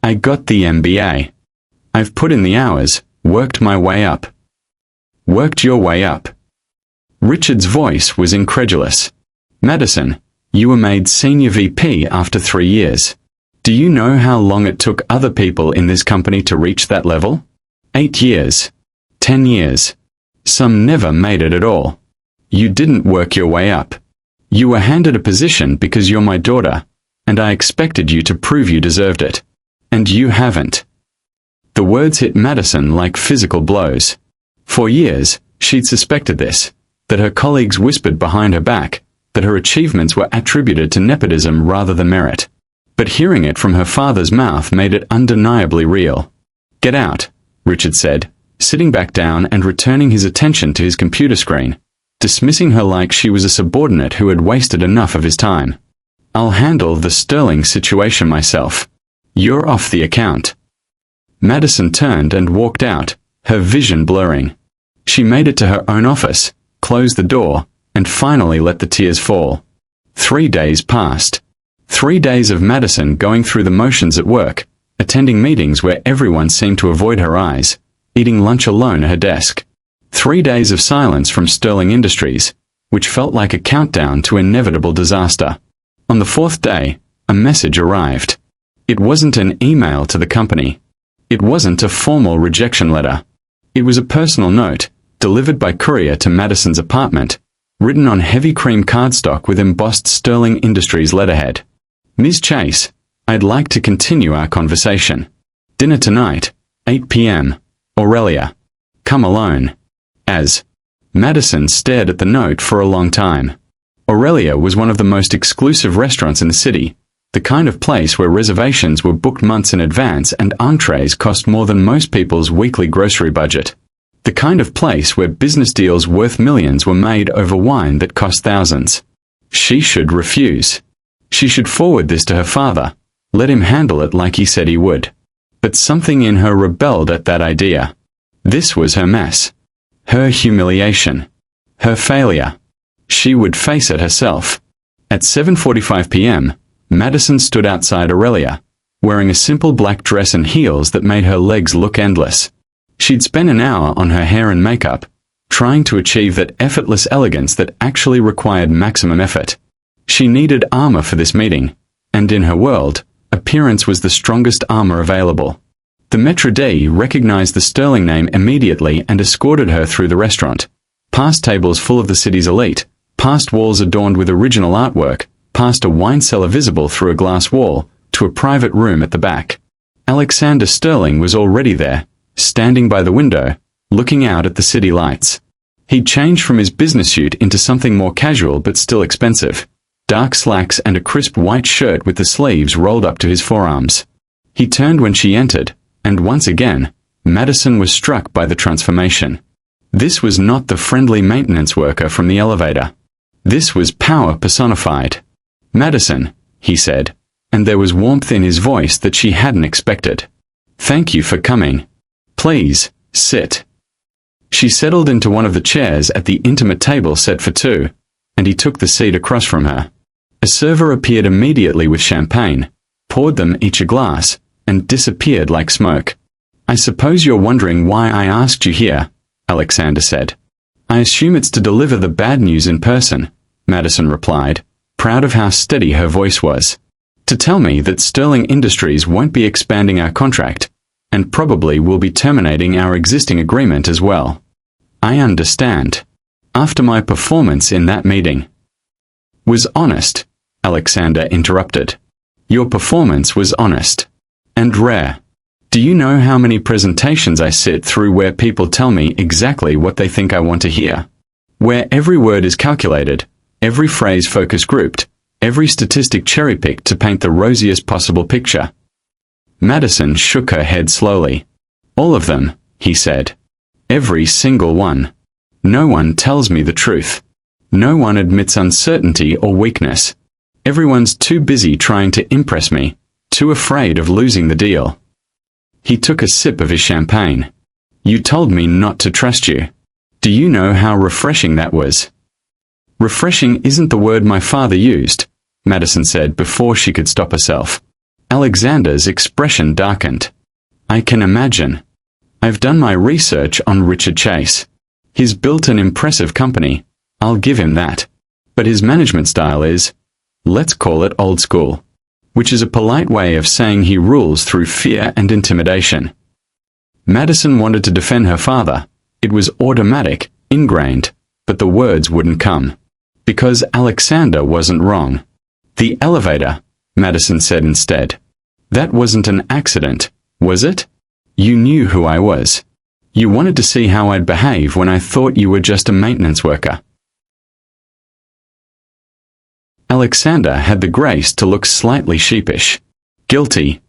I got the MBA. I've put in the hours, worked my way up." "Worked your way up?" Richard's voice was incredulous. "Madison, you were made senior VP after 3 years. Do you know how long it took other people in this company to reach that level? 8 years. 10 years. Some never made it at all. You didn't work your way up. You were handed a position because you're my daughter, and I expected you to prove you deserved it. And you haven't." The words hit Madison like physical blows. For years, she'd suspected this, that her colleagues whispered behind her back, that her achievements were attributed to nepotism rather than merit. But hearing it from her father's mouth made it undeniably real. "Get out," Richard said, sitting back down and returning his attention to his computer screen, dismissing her like she was a subordinate who had wasted enough of his time. "I'll handle the Sterling situation myself. You're off the account." Madison turned and walked out, her vision blurring. She made it to her own office, closed the door, and finally let the tears fall. 3 days passed. 3 days of Madison going through the motions at work, attending meetings where everyone seemed to avoid her eyes, eating lunch alone at her desk. 3 days of silence from Sterling Industries, which felt like a countdown to inevitable disaster. On the 4th day, a message arrived. It wasn't an email to the company. It wasn't a formal rejection letter. It was a personal note, delivered by courier to Madison's apartment, written on heavy cream cardstock with embossed Sterling Industries letterhead. Ms. Chase, I'd like to continue our conversation. Dinner tonight, 8 p.m. Aurelia. Come alone. As Madison stared at the note for a long time. Aurelia was one of the most exclusive restaurants in the city, the kind of place where reservations were booked months in advance and entrees cost more than most people's weekly grocery budget. The kind of place where business deals worth millions were made over wine that cost thousands. She should refuse. She should forward this to her father, let him handle it like he said he would. But something in her rebelled at that idea. This was her mess. Her humiliation. Her failure. She would face it herself. At 7:45 p.m., Madison stood outside Aurelia, wearing a simple black dress and heels that made her legs look endless. She'd spent an hour on her hair and makeup, trying to achieve that effortless elegance that actually required maximum effort. She needed armor for this meeting, and in her world, appearance was the strongest armor available. The Maître d' recognized the Sterling name immediately and escorted her through the restaurant, past tables full of the city's elite, past walls adorned with original artwork, past a wine cellar visible through a glass wall, to a private room at the back. Alexander Sterling was already there, standing by the window, looking out at the city lights. He'd changed from his business suit into something more casual but still expensive. Dark slacks and a crisp white shirt with the sleeves rolled up to his forearms. He turned when she entered, and once again, Madison was struck by the transformation. This was not the friendly maintenance worker from the elevator. This was power personified. Madison, he said, and there was warmth in his voice that she hadn't expected. Thank you for coming. Please, sit. She settled into one of the chairs at the intimate table set for two, and he took the seat across from her. A server appeared immediately with champagne, poured them each a glass, and disappeared like smoke. I suppose you're wondering why I asked you here, Alexander said. I assume it's to deliver the bad news in person, Madison replied, proud of how steady her voice was. To tell me that Sterling Industries won't be expanding our contract, and probably will be terminating our existing agreement as well. I understand. After my performance in that meeting was honest, Alexander interrupted. Your performance was honest. And rare. Do you know how many presentations I sit through where people tell me exactly what they think I want to hear? Where every word is calculated, every phrase focus grouped, every statistic cherry-picked to paint the rosiest possible picture. Madison shook her head slowly. All of them, he said. Every single one. No one tells me the truth. No one admits uncertainty or weakness. Everyone's too busy trying to impress me, too afraid of losing the deal. He took a sip of his champagne. You told me not to trust you. Do you know how refreshing that was? Refreshing isn't the word my father used, Madison said before she could stop herself. Alexander's expression darkened. I can imagine. I've done my research on Richard Chase. He's built an impressive company, I'll give him that. But his management style is, let's call it old school, which is a polite way of saying he rules through fear and intimidation. Madison wanted to defend her father. It was automatic, ingrained, but the words wouldn't come. Because Alexander wasn't wrong. The elevator, Madison said instead. That wasn't an accident, was it? You knew who I was. You wanted to see how I'd behave when I thought you were just a maintenance worker. Alexander had the grace to look slightly sheepish. Guilty.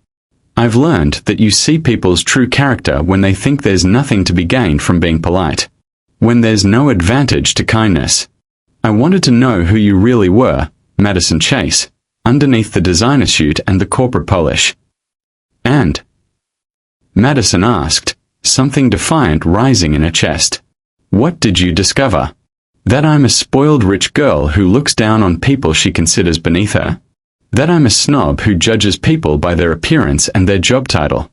I've learned that you see people's true character when they think there's nothing to be gained from being polite. When there's no advantage to kindness. I wanted to know who you really were, Madison Chase, underneath the designer suit and the corporate polish. And? Madison asked, something defiant rising in her chest. What did you discover? That I'm a spoiled rich girl who looks down on people she considers beneath her? That I'm a snob who judges people by their appearance and their job title?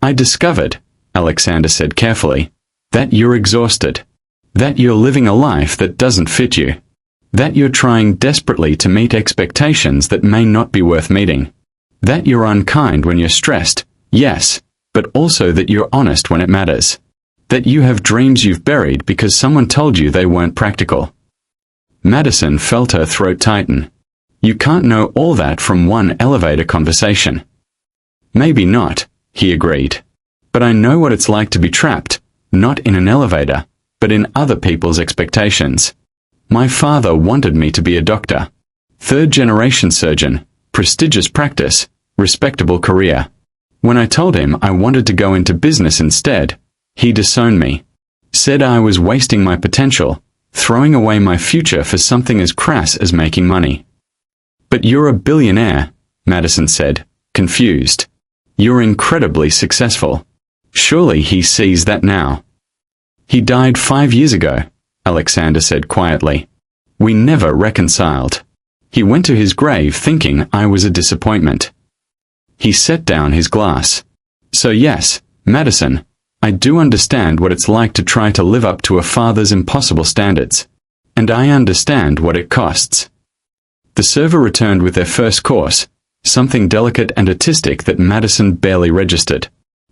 I discovered, Alexander said carefully, that you're exhausted. That you're living a life that doesn't fit you. That you're trying desperately to meet expectations that may not be worth meeting. That you're unkind when you're stressed, yes, but also that you're honest when it matters. That you have dreams you've buried because someone told you they weren't practical. Madison felt her throat tighten. You can't know all that from one elevator conversation. Maybe not, he agreed. But I know what it's like to be trapped, not in an elevator, but in other people's expectations. My father wanted me to be a doctor. Third-generation surgeon, prestigious practice, respectable career. When I told him I wanted to go into business instead, he disowned me. Said I was wasting my potential, throwing away my future for something as crass as making money. But you're a billionaire, Madison said, confused. You're incredibly successful. Surely he sees that now. He died 5 years ago, Alexander said quietly. We never reconciled. He went to his grave thinking I was a disappointment. He set down his glass. So yes, Madison, I do understand what it's like to try to live up to a father's impossible standards. And I understand what it costs. The server returned with their first course, something delicate and artistic that Madison barely registered.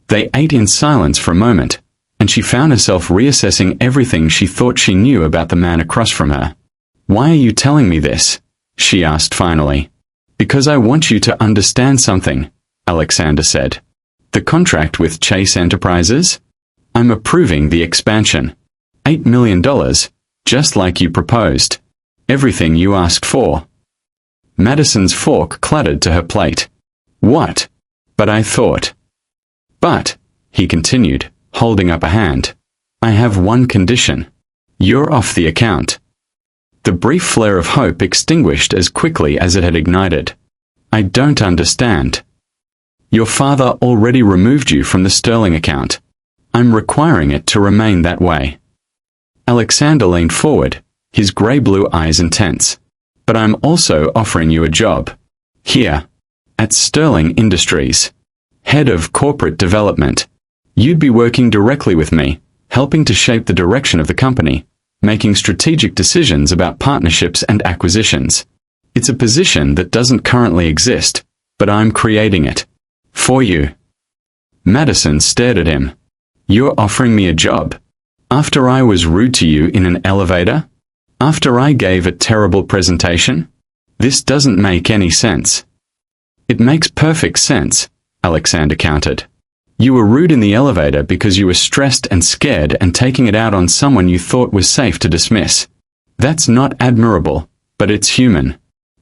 They ate in silence for a moment, and she found herself reassessing everything she thought she knew about the man across from her. Why are you telling me this? She asked finally. Because I want you to understand something, Alexander said. The contract with Chase Enterprises? I'm approving the expansion. $8 million, just like you proposed. Everything you asked for. Madison's fork clattered to her plate. What? But I thought. But, he continued, holding up a hand. I have one condition. You're off the account. The brief flare of hope extinguished as quickly as it had ignited. I don't understand. Your father already removed you from the Sterling account. I'm requiring it to remain that way. Alexander leaned forward, his grey-blue eyes intense. But I'm also offering you a job. Here. At Sterling Industries. Head of Corporate Development. You'd be working directly with me, helping to shape the direction of the company, making strategic decisions about partnerships and acquisitions. It's a position that doesn't currently exist, but I'm creating it. For you. Madison stared at him. You're offering me a job? After I was rude to you in an elevator? After I gave a terrible presentation? This doesn't make any sense. It makes perfect sense, Alexander countered. You were rude in the elevator because you were stressed and scared and taking it out on someone you thought was safe to dismiss. That's not admirable, but it's human.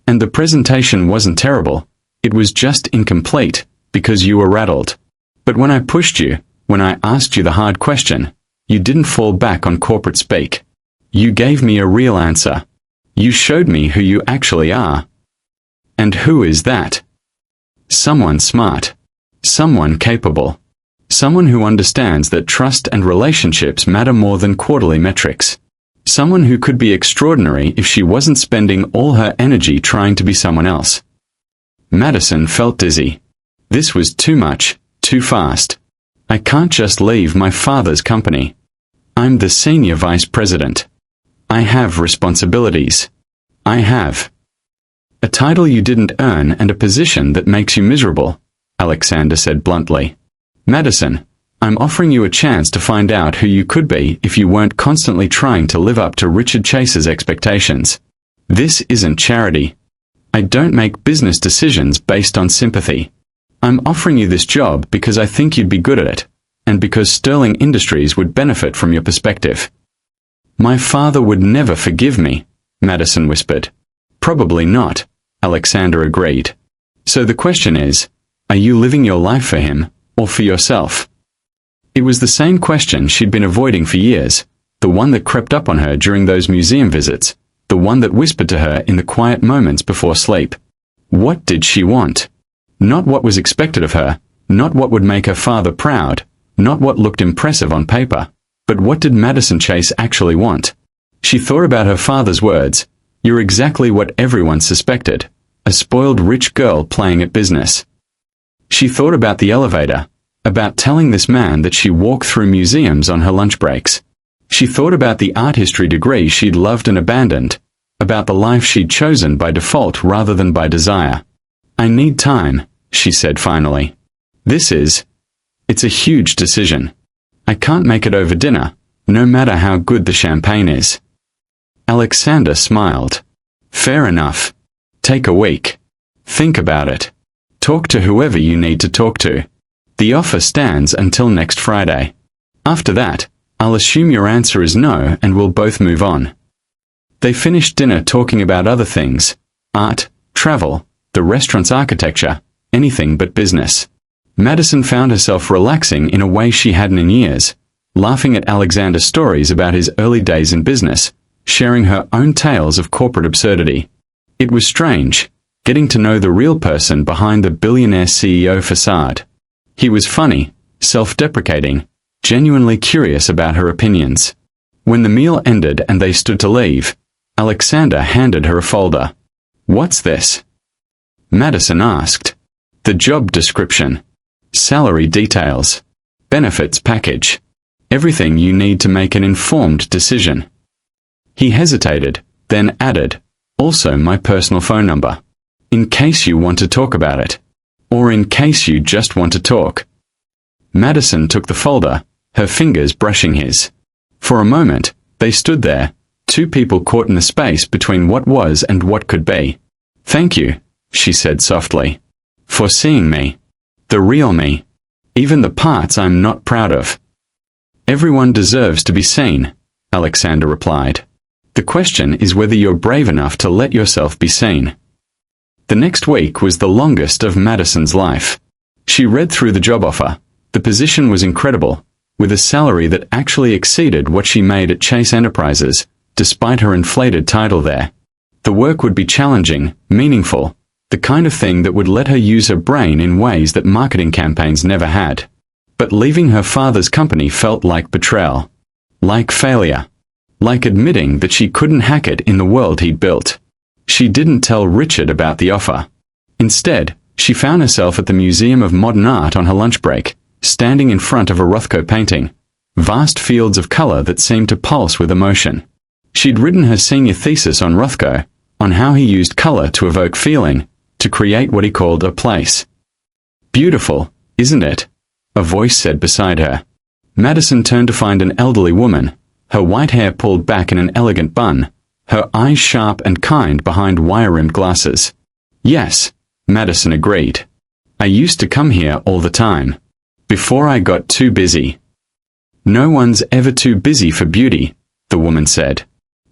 And the presentation wasn't terrible, it was just incomplete, because you were rattled. But when I pushed you, when I asked you the hard question, you didn't fall back on corporate speak. You gave me a real answer. You showed me who you actually are. And who is that? Someone smart. Someone capable. Someone who understands that trust and relationships matter more than quarterly metrics. Someone who could be extraordinary if she wasn't spending all her energy trying to be someone else. Madison felt dizzy. This was too much, too fast. I can't just leave my father's company. I'm the senior vice president. I have responsibilities. I have a title you didn't earn and a position that makes you miserable, Alexander said bluntly. Madison, I'm offering you a chance to find out who you could be if you weren't constantly trying to live up to Richard Chase's expectations. This isn't charity. I don't make business decisions based on sympathy. I'm offering you this job because I think you'd be good at it, and because Sterling Industries would benefit from your perspective. My father would never forgive me, Madison whispered. Probably not, Alexander agreed. So the question is, are you living your life for him, or for yourself? It was the same question she'd been avoiding for years, the one that crept up on her during those museum visits, the one that whispered to her in the quiet moments before sleep. What did she want? Not what was expected of her, not what would make her father proud, Not what looked impressive on paper, but what did Madison Chase actually want? She thought about her father's words, "You're exactly what everyone suspected, a spoiled rich girl playing at business." She thought about the elevator, about telling this man that she walked through museums on her lunch breaks. She thought about the art history degree she'd loved and abandoned, about the life she'd chosen by default rather than by desire. "I need time," she said finally. It's a huge decision. I can't make it over dinner, no matter how good the champagne is." Alexander smiled. "Fair enough. Take a week. Think about it. Talk to whoever you need to talk to. The offer stands until next Friday. After that, I'll assume your answer is no and we'll both move on." They finished dinner talking about other things: art, travel, the restaurant's architecture, anything but business. Madison found herself relaxing in a way she hadn't in years, laughing at Alexander's stories about his early days in business, sharing her own tales of corporate absurdity. It was strange, getting to know the real person behind the billionaire CEO facade. He was funny, self-deprecating, genuinely curious about her opinions. When the meal ended and they stood to leave, Alexander handed her a folder. "What's this?" Madison asked. "The job description. Salary details. Benefits package. Everything you need to make an informed decision." He hesitated, then added, "Also my personal phone number. In case you want to talk about it. Or in case you just want to talk." Madison took the folder, her fingers brushing his. For a moment, they stood there, two people caught in the space between what was and what could be. "Thank you," she said softly, "for seeing me. The real me. Even the parts I'm not proud of." "Everyone deserves to be seen," Alexander replied. "The question is whether you're brave enough to let yourself be seen." The next week was the longest of Madison's life. She read through the job offer. The position was incredible, with a salary that actually exceeded what she made at Chase Enterprises, despite her inflated title there. The work would be challenging, meaningful, the kind of thing that would let her use her brain in ways that marketing campaigns never had. But leaving her father's company felt like betrayal. Like failure. Like admitting that she couldn't hack it in the world he'd built. She didn't tell Richard about the offer. Instead, she found herself at the Museum of Modern Art on her lunch break, standing in front of a Rothko painting. Vast fields of color that seemed to pulse with emotion. She'd written her senior thesis on Rothko, on how he used color to evoke feeling, to create what he called a place. "Beautiful, isn't it?" a voice said beside her. Madison turned to find an elderly woman, her white hair pulled back in an elegant bun, her eyes sharp and kind behind wire-rimmed glasses. "Yes," Madison agreed. "I used to come here all the time. Before I got too busy." "No one's ever too busy for beauty," the woman said.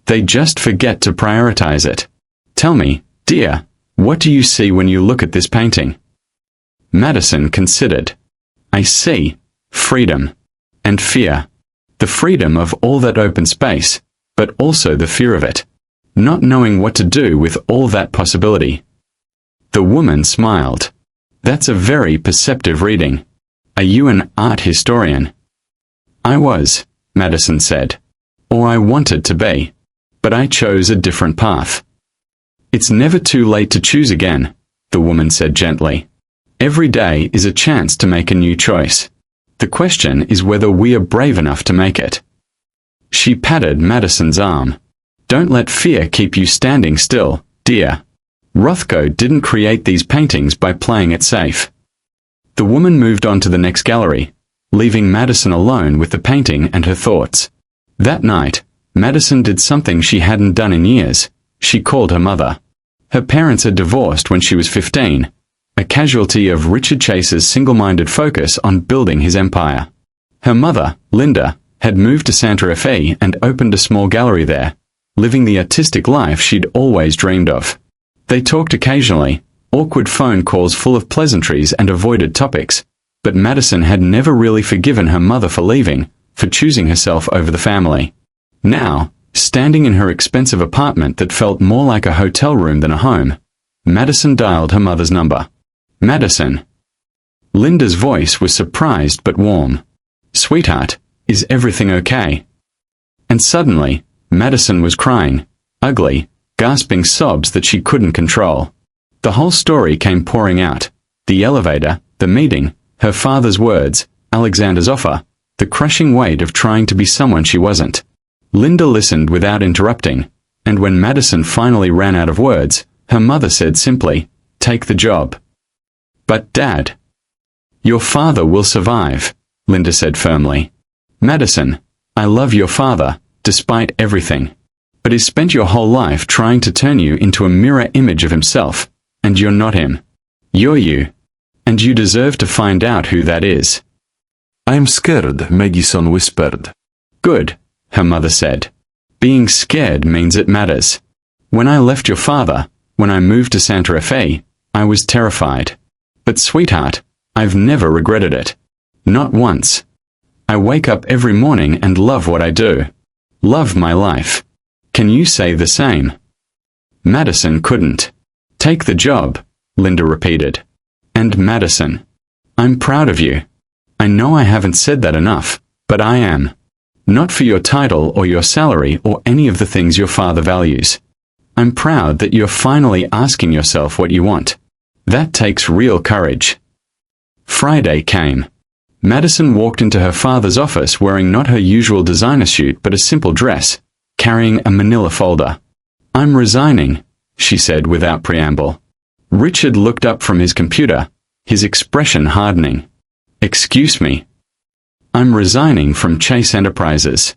"They just forget to prioritize it. Tell me, dear, what do you see when you look at this painting?" Madison considered. "I see freedom and fear. The freedom of all that open space, but also the fear of it. Not knowing what to do with all that possibility." The woman smiled. "That's a very perceptive reading. Are you an art historian?" "I was," Madison said. "Or I wanted to be. But I chose a different path." "It's never too late to choose again," the woman said gently. "Every day is a chance to make a new choice. The question is whether we are brave enough to make it." She patted Madison's arm. "Don't let fear keep you standing still, dear. Rothko didn't create these paintings by playing it safe." The woman moved on to the next gallery, leaving Madison alone with the painting and her thoughts. That night, Madison did something she hadn't done in years. She called her mother. Her parents had divorced when she was 15, a casualty of Richard Chase's single-minded focus on building his empire. Her mother, Linda, had moved to Santa Fe and opened a small gallery there, living the artistic life she'd always dreamed of. They talked occasionally, awkward phone calls full of pleasantries and avoided topics, but Madison had never really forgiven her mother for leaving, for choosing herself over the family. Now, standing in her expensive apartment that felt more like a hotel room than a home, Madison dialed her mother's number. "Madison." Linda's voice was surprised but warm. "Sweetheart, is everything okay?" And suddenly, Madison was crying, ugly, gasping sobs that she couldn't control. The whole story came pouring out. The elevator, the meeting, her father's words, Alexander's offer, the crushing weight of trying to be someone she wasn't. Linda listened without interrupting, and when Madison finally ran out of words, her mother said simply, "Take the job." "But Dad." "Your father will survive," Linda said firmly. "Madison, I love your father, despite everything. But he's spent your whole life trying to turn you into a mirror image of himself, and you're not him. You're you. And you deserve to find out who that is." "I'm scared," Madison whispered. "Good," her mother said. "Being scared means it matters. When I left your father, when I moved to Santa Fe, I was terrified. But sweetheart, I've never regretted it. Not once. I wake up every morning and love what I do. Love my life. Can you say the same?" Madison couldn't. "Take the job," Linda repeated. "And Madison, I'm proud of you. I know I haven't said that enough, but I am. Not for your title or your salary or any of the things your father values. I'm proud that you're finally asking yourself what you want. That takes real courage." Friday came. Madison walked into her father's office wearing not her usual designer suit but a simple dress, carrying a manila folder. "I'm resigning," she said without preamble. Richard looked up from his computer, his expression hardening. "Excuse me." "I'm resigning from Chase Enterprises.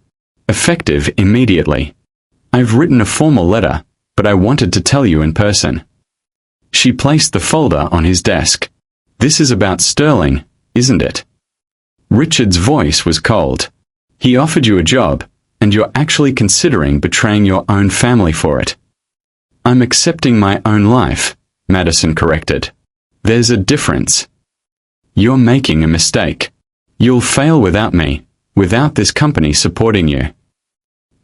Effective immediately. I've written a formal letter, but I wanted to tell you in person." She placed the folder on his desk. "This is about Sterling, isn't it?" Richard's voice was cold. "He offered you a job, and you're actually considering betraying your own family for it." "I'm accepting my own life," Madison corrected. "There's a difference. You're making a mistake. You'll fail without me, without this company supporting you."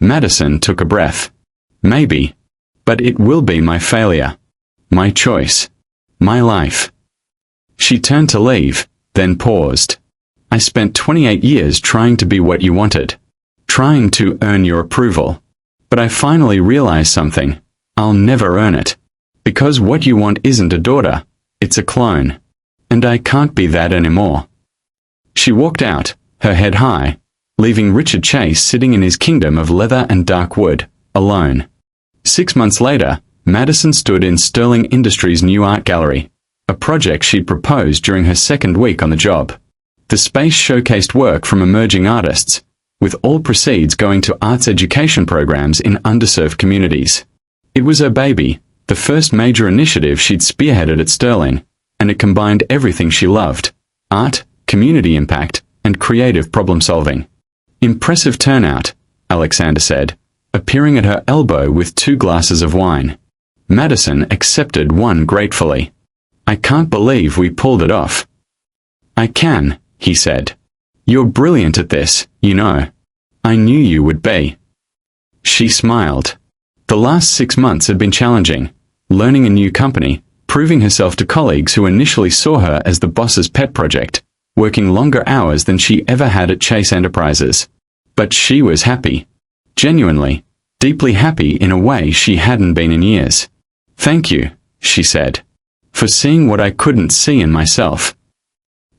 Madison took a breath. "Maybe. But it will be my failure. My choice. My life." She turned to leave, then paused. "I spent 28 years trying to be what you wanted. Trying to earn your approval. But I finally realized something. I'll never earn it. Because what you want isn't a daughter, it's a clone. And I can't be that anymore." She walked out, her head high, leaving Richard Chase sitting in his kingdom of leather and dark wood, alone. 6 months later, Madison stood in Sterling Industries' new art gallery, a project she'd proposed during her second week on the job. The space showcased work from emerging artists, with all proceeds going to arts education programs in underserved communities. It was her baby, the first major initiative she'd spearheaded at Sterling, and it combined everything she loved: art, community impact, and creative problem-solving. "Impressive turnout," Alexander said, appearing at her elbow with 2 glasses of wine. Madison accepted one gratefully. "I can't believe we pulled it off." "I can," he said. "You're brilliant at this, you know. I knew you would be." She smiled. The last 6 months had been challenging, learning a new company, proving herself to colleagues who initially saw her as the boss's pet project, working longer hours than she ever had at Chase Enterprises. But she was happy. Genuinely, deeply happy in a way she hadn't been in years. "Thank you," she said, "for seeing what I couldn't see in myself."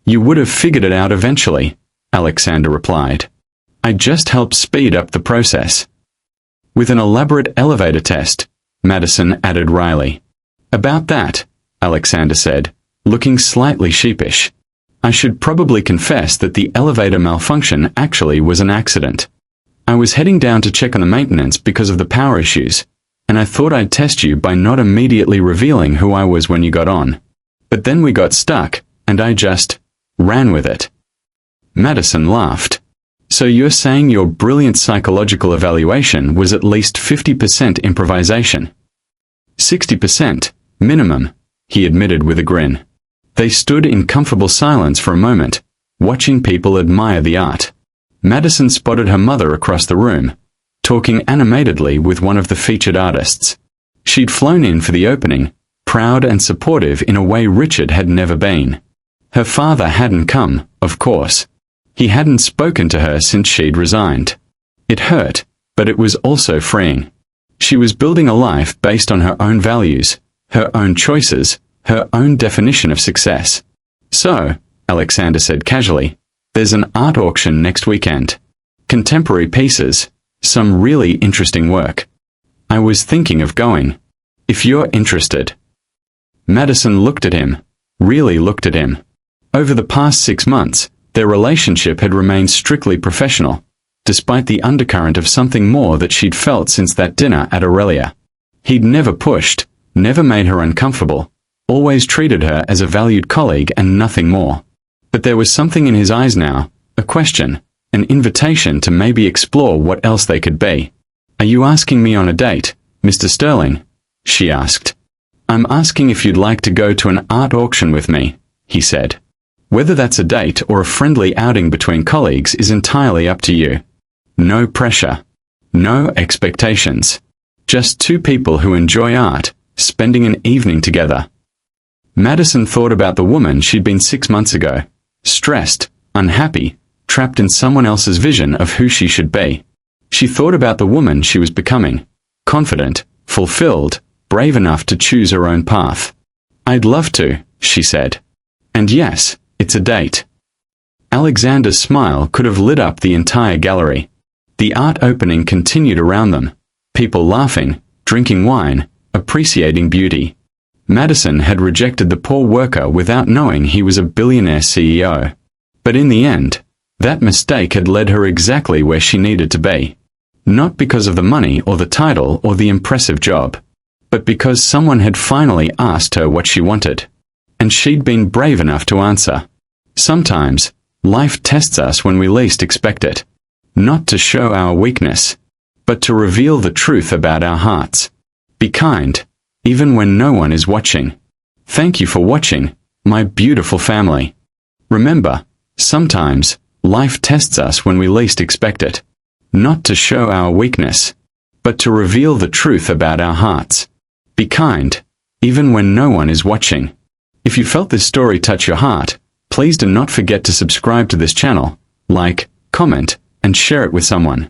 "You would have figured it out eventually," Alexander replied. "I just helped speed up the process." "With an elaborate elevator test," Madison added wryly. "About that," Alexander said, looking slightly sheepish. "I should probably confess that the elevator malfunction actually was an accident. I was heading down to check on the maintenance because of the power issues, and I thought I'd test you by not immediately revealing who I was when you got on. But then we got stuck, and I just ran with it." Madison laughed. "So you're saying your brilliant psychological evaluation was at least 50% improvisation?" "60%, minimum," he admitted with a grin. They stood in comfortable silence for a moment, watching people admire the art. Madison spotted her mother across the room, talking animatedly with one of the featured artists. She'd flown in for the opening, proud and supportive in a way Richard had never been. Her father hadn't come, of course. He hadn't spoken to her since she'd resigned. It hurt, but it was also freeing. She was building a life based on her own values, her own choices, her own definition of success. So, Alexander said casually, there's an art auction next weekend. Contemporary pieces, some really interesting work. I was thinking of going. If you're interested. Madison looked at him, really looked at him. Over the past 6 months, their relationship had remained strictly professional, despite the undercurrent of something more that she'd felt since that dinner at Aurelia. He'd never pushed, never made her uncomfortable, always treated her as a valued colleague and nothing more. But there was something in his eyes now, a question, an invitation to maybe explore what else they could be. Are you asking me on a date, Mr. Sterling? She asked. I'm asking if you'd like to go to an art auction with me, he said. Whether that's a date or a friendly outing between colleagues is entirely up to you. No pressure. No expectations. Just two people who enjoy art, spending an evening together. Madison thought about the woman she'd been 6 months ago. Stressed, unhappy, trapped in someone else's vision of who she should be. She thought about the woman she was becoming. Confident, fulfilled, brave enough to choose her own path. I'd love to, she said. And yes, it's a date. Alexander's smile could have lit up the entire gallery. The art opening continued around them. People laughing, drinking wine, appreciating beauty. Madison had rejected the poor worker without knowing he was a billionaire CEO. But in the end, that mistake had led her exactly where she needed to be. Not because of the money or the title or the impressive job, but because someone had finally asked her what she wanted. And she'd been brave enough to answer. Sometimes, life tests us when we least expect it. Not to show our weakness, but to reveal the truth about our hearts. Be kind, even when no one is watching. Thank you for watching, my beautiful family. Remember, sometimes, life tests us when we least expect it. Not to show our weakness, but to reveal the truth about our hearts. Be kind, even when no one is watching. If you felt this story touch your heart, please do not forget to subscribe to this channel, like, comment, and share it with someone.